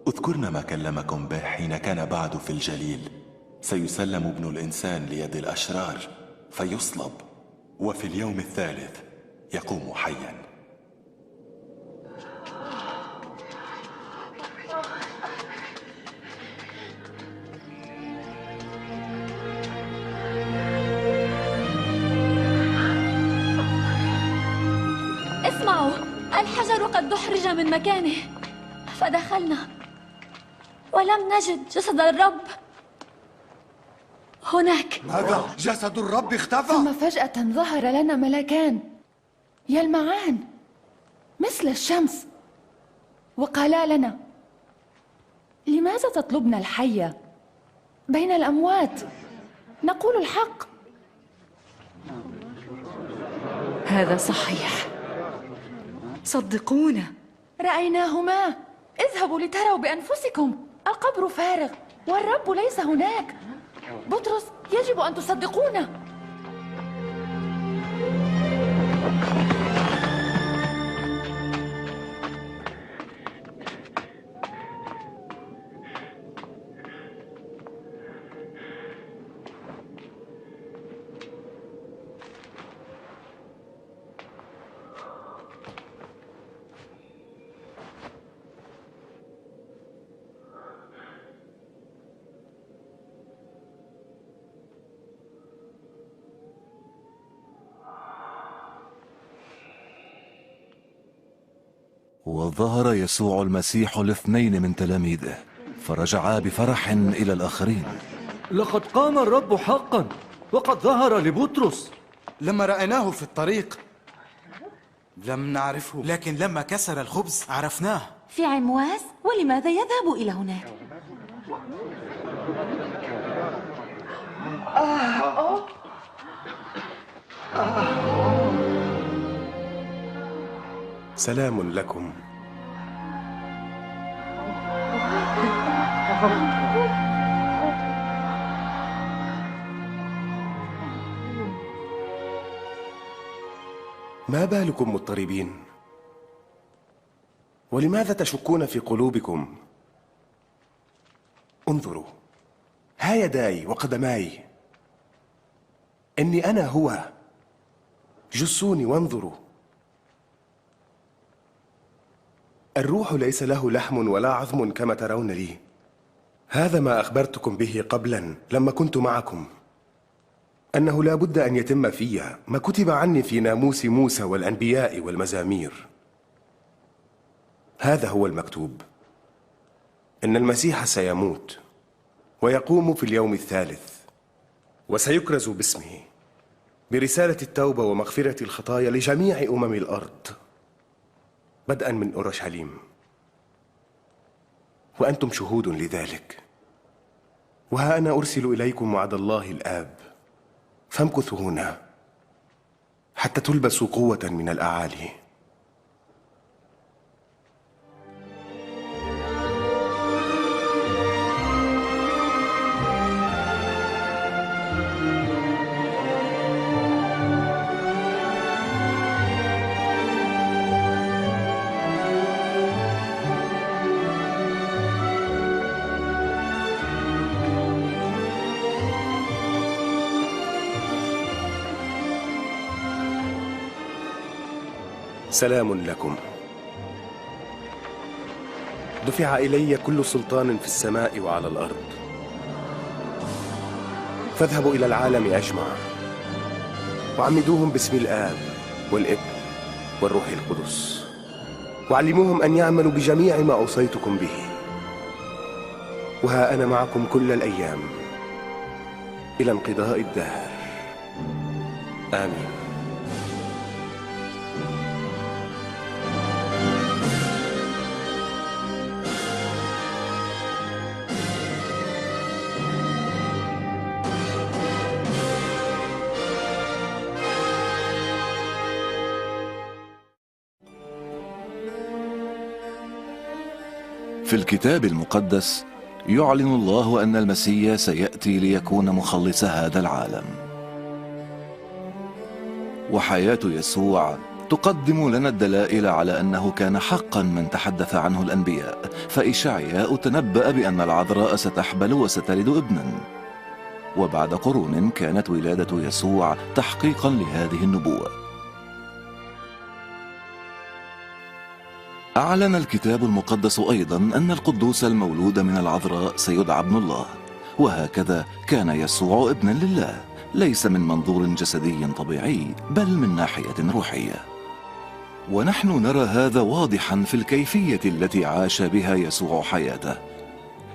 اذكرن ما كلمكم به حين كان بعد في الجليل: سيسلم ابن الإنسان ليد الأشرار فيصلب، وفي اليوم الثالث يقوم حيا. اسمعوا، الحجر قد دحرج من مكانه، فدخلنا ولم نجد جسد الرب هناك. ماذا؟ جسد الرب اختفى؟ ثم فجأة ظهر لنا ملكان يلمعان مثل الشمس وقالا لنا: لماذا تطلبن الحي بين الأموات؟ نقول الحق. هذا صحيح، صدقونا. رأيناهما. اذهبوا لتروا بأنفسكم، القبر فارغ والرب ليس هناك. بطرس، يجب أن تصدقونا. وظهر يسوع المسيح لاثنين من تلاميذه، فرجعا بفرح إلى الآخرين: لقد قام الرب حقا، وقد ظهر لبطرس. لما رأيناه في الطريق لم نعرفه، لكن لما كسر الخبز عرفناه. في عمواس، ولماذا يذهب إلى هناك؟ سلام لكم. ما بالكم مضطربين؟ ولماذا تشكون في قلوبكم؟ انظروا، ها يداي وقدماي، إني أنا هو. جسوني وانظروا. الروح ليس له لحم ولا عظم كما ترون لي. هذا ما أخبرتكم به قبلا لما كنت معكم، أنه لا بد أن يتم في ما كتب عني في ناموس موسى والأنبياء والمزامير. هذا هو المكتوب: إن المسيح سيموت ويقوم في اليوم الثالث، وسيكرز باسمه برسالة التوبة ومغفرة الخطايا لجميع أمم الأرض، بدءا من أورشليم. وأنتم شهود لذلك. وها أنا أرسل إليكم وعد الله الآب، فامكثوا هنا حتى تلبسوا قوة من الأعالي. سلام لكم. دفع إلي كل سلطان في السماء وعلى الأرض. فاذهبوا إلى العالم أجمع وعمدوهم باسم الآب والابن والروح القدس، وعلموهم أن يعملوا بجميع ما أوصيتكم به. وها أنا معكم كل الأيام إلى انقضاء الدهر. آمين. في الكتاب المقدس يعلن الله أن المسيح سيأتي ليكون مخلص هذا العالم، وحياة يسوع تقدم لنا الدلائل على أنه كان حقا من تحدث عنه الأنبياء. فإشعياء تنبأ بأن العذراء ستحبل وستلد ابنا، وبعد قرون كانت ولادة يسوع تحقيقا لهذه النبوة. أعلن الكتاب المقدس أيضا أن القدوس المولود من العذراء سيدعى ابن الله، وهكذا كان يسوع ابنا لله، ليس من منظور جسدي طبيعي بل من ناحية روحية. ونحن نرى هذا واضحا في الكيفية التي عاش بها يسوع حياته.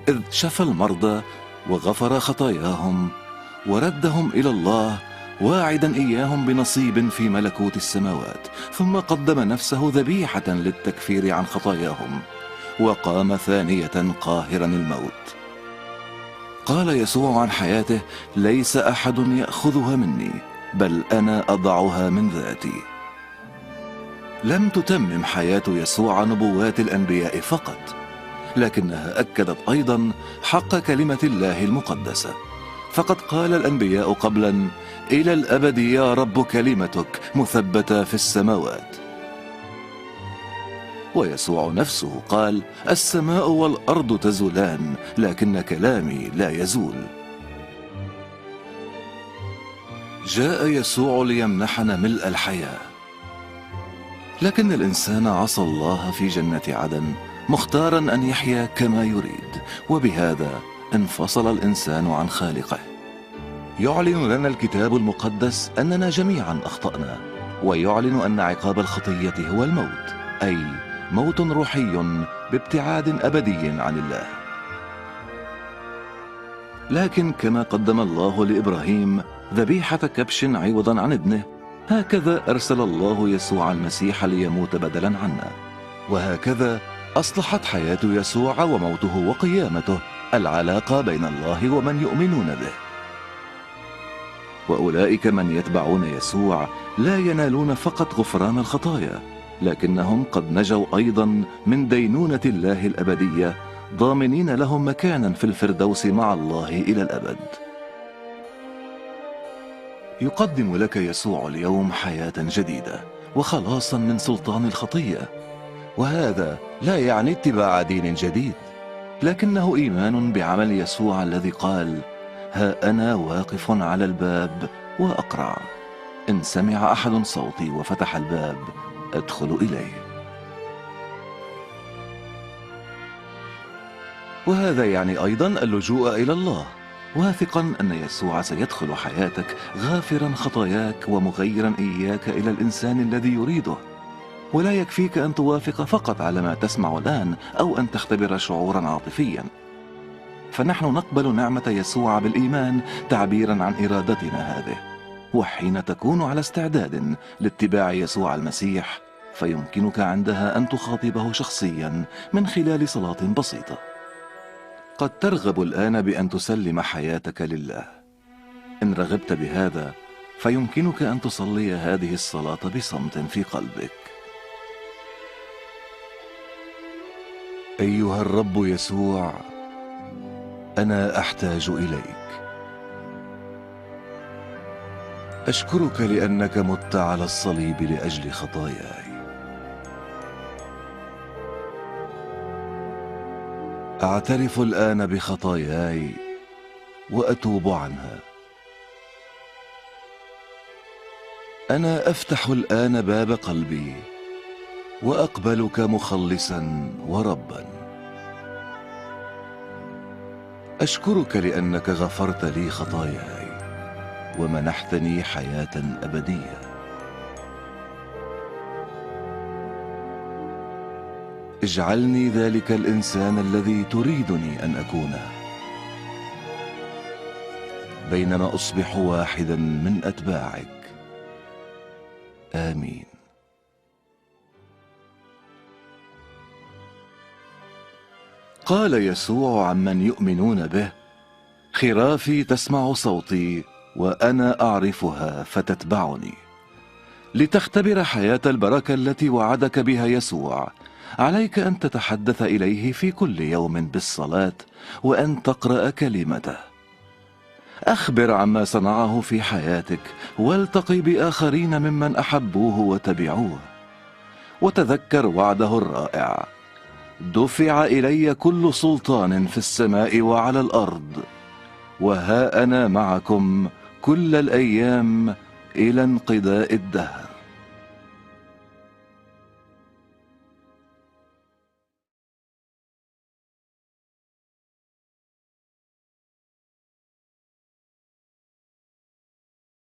إذ شفى المرضى وغفر خطاياهم وردهم إلى الله، واعدا إياهم بنصيب في ملكوت السماوات، ثم قدم نفسه ذبيحة للتكفير عن خطاياهم، وقام ثانية قاهرا الموت. قال يسوع عن حياته: ليس أحد يأخذها مني، بل أنا أضعها من ذاتي. لم تتمم حياة يسوع نبوات الأنبياء فقط، لكنها أكدت أيضا حق كلمة الله المقدسة، فقد قال الأنبياء قبلا: إلى الأبد يا رب كلمتك مثبتة في السماوات. ويسوع نفسه قال: السماء والأرض تزولان لكن كلامي لا يزول. جاء يسوع ليمنحنا ملء الحياة، لكن الإنسان عصى الله في جنة عدن مختارا أن يحيا كما يريد، وبهذا انفصل الإنسان عن خالقه. يعلن لنا الكتاب المقدس أننا جميعا أخطأنا، ويعلن أن عقاب الخطية هو الموت، أي موت روحي بابتعاد أبدي عن الله. لكن كما قدم الله لإبراهيم ذبيحة كبش عوضا عن ابنه، هكذا أرسل الله يسوع المسيح ليموت بدلا عنا، وهكذا أصلحت حياة يسوع وموته وقيامته العلاقة بين الله ومن يؤمنون به. وأولئك من يتبعون يسوع لا ينالون فقط غفران الخطايا، لكنهم قد نجوا أيضا من دينونة الله الأبدية، ضامنين لهم مكانا في الفردوس مع الله إلى الأبد. يقدم لك يسوع اليوم حياة جديدة وخلاصا من سلطان الخطية، وهذا لا يعني اتباع دين جديد، لكنه إيمان بعمل يسوع الذي قال: ها أنا واقف على الباب وأقرع، إن سمع أحد صوتي وفتح الباب أدخل إليه. وهذا يعني أيضا اللجوء إلى الله، واثقا أن يسوع سيدخل حياتك غافرا خطاياك ومغيرا إياك إلى الإنسان الذي يريده. ولا يكفيك أن توافق فقط على ما تسمع الآن أو أن تختبر شعورا عاطفيا، فنحن نقبل نعمة يسوع بالإيمان تعبيرا عن إرادتنا هذه. وحين تكون على استعداد لاتباع يسوع المسيح، فيمكنك عندها أن تخاطبه شخصيا من خلال صلاة بسيطة. قد ترغب الآن بأن تسلم حياتك لله. إن رغبت بهذا فيمكنك أن تصلي هذه الصلاة بصمت في قلبك. أيها الرب يسوع، أنا أحتاج إليك. أشكرك لأنك مت على الصليب لأجل خطاياي. أعترف الآن بخطاياي وأتوب عنها. أنا أفتح الآن باب قلبي وأقبلك مخلصا وربا. أشكرك لأنك غفرت لي خطاياي ومنحتني حياة أبدية. اجعلني ذلك الإنسان الذي تريدني أن أكونه، بينما أصبح واحدا من أتباعك. آمين. قال يسوع عمن يؤمنون به: خرافي تسمع صوتي وأنا أعرفها فتتبعني. لتختبر حياة البركة التي وعدك بها يسوع، عليك أن تتحدث إليه في كل يوم بالصلاة وأن تقرأ كلمته. أخبر عما صنعه في حياتك، والتقي بآخرين ممن أحبوه وتبعوه، وتذكر وعده الرائع: دفع إلي كل سلطان في السماء وعلى الأرض، وها أنا معكم كل الأيام إلى انقضاء الدهر.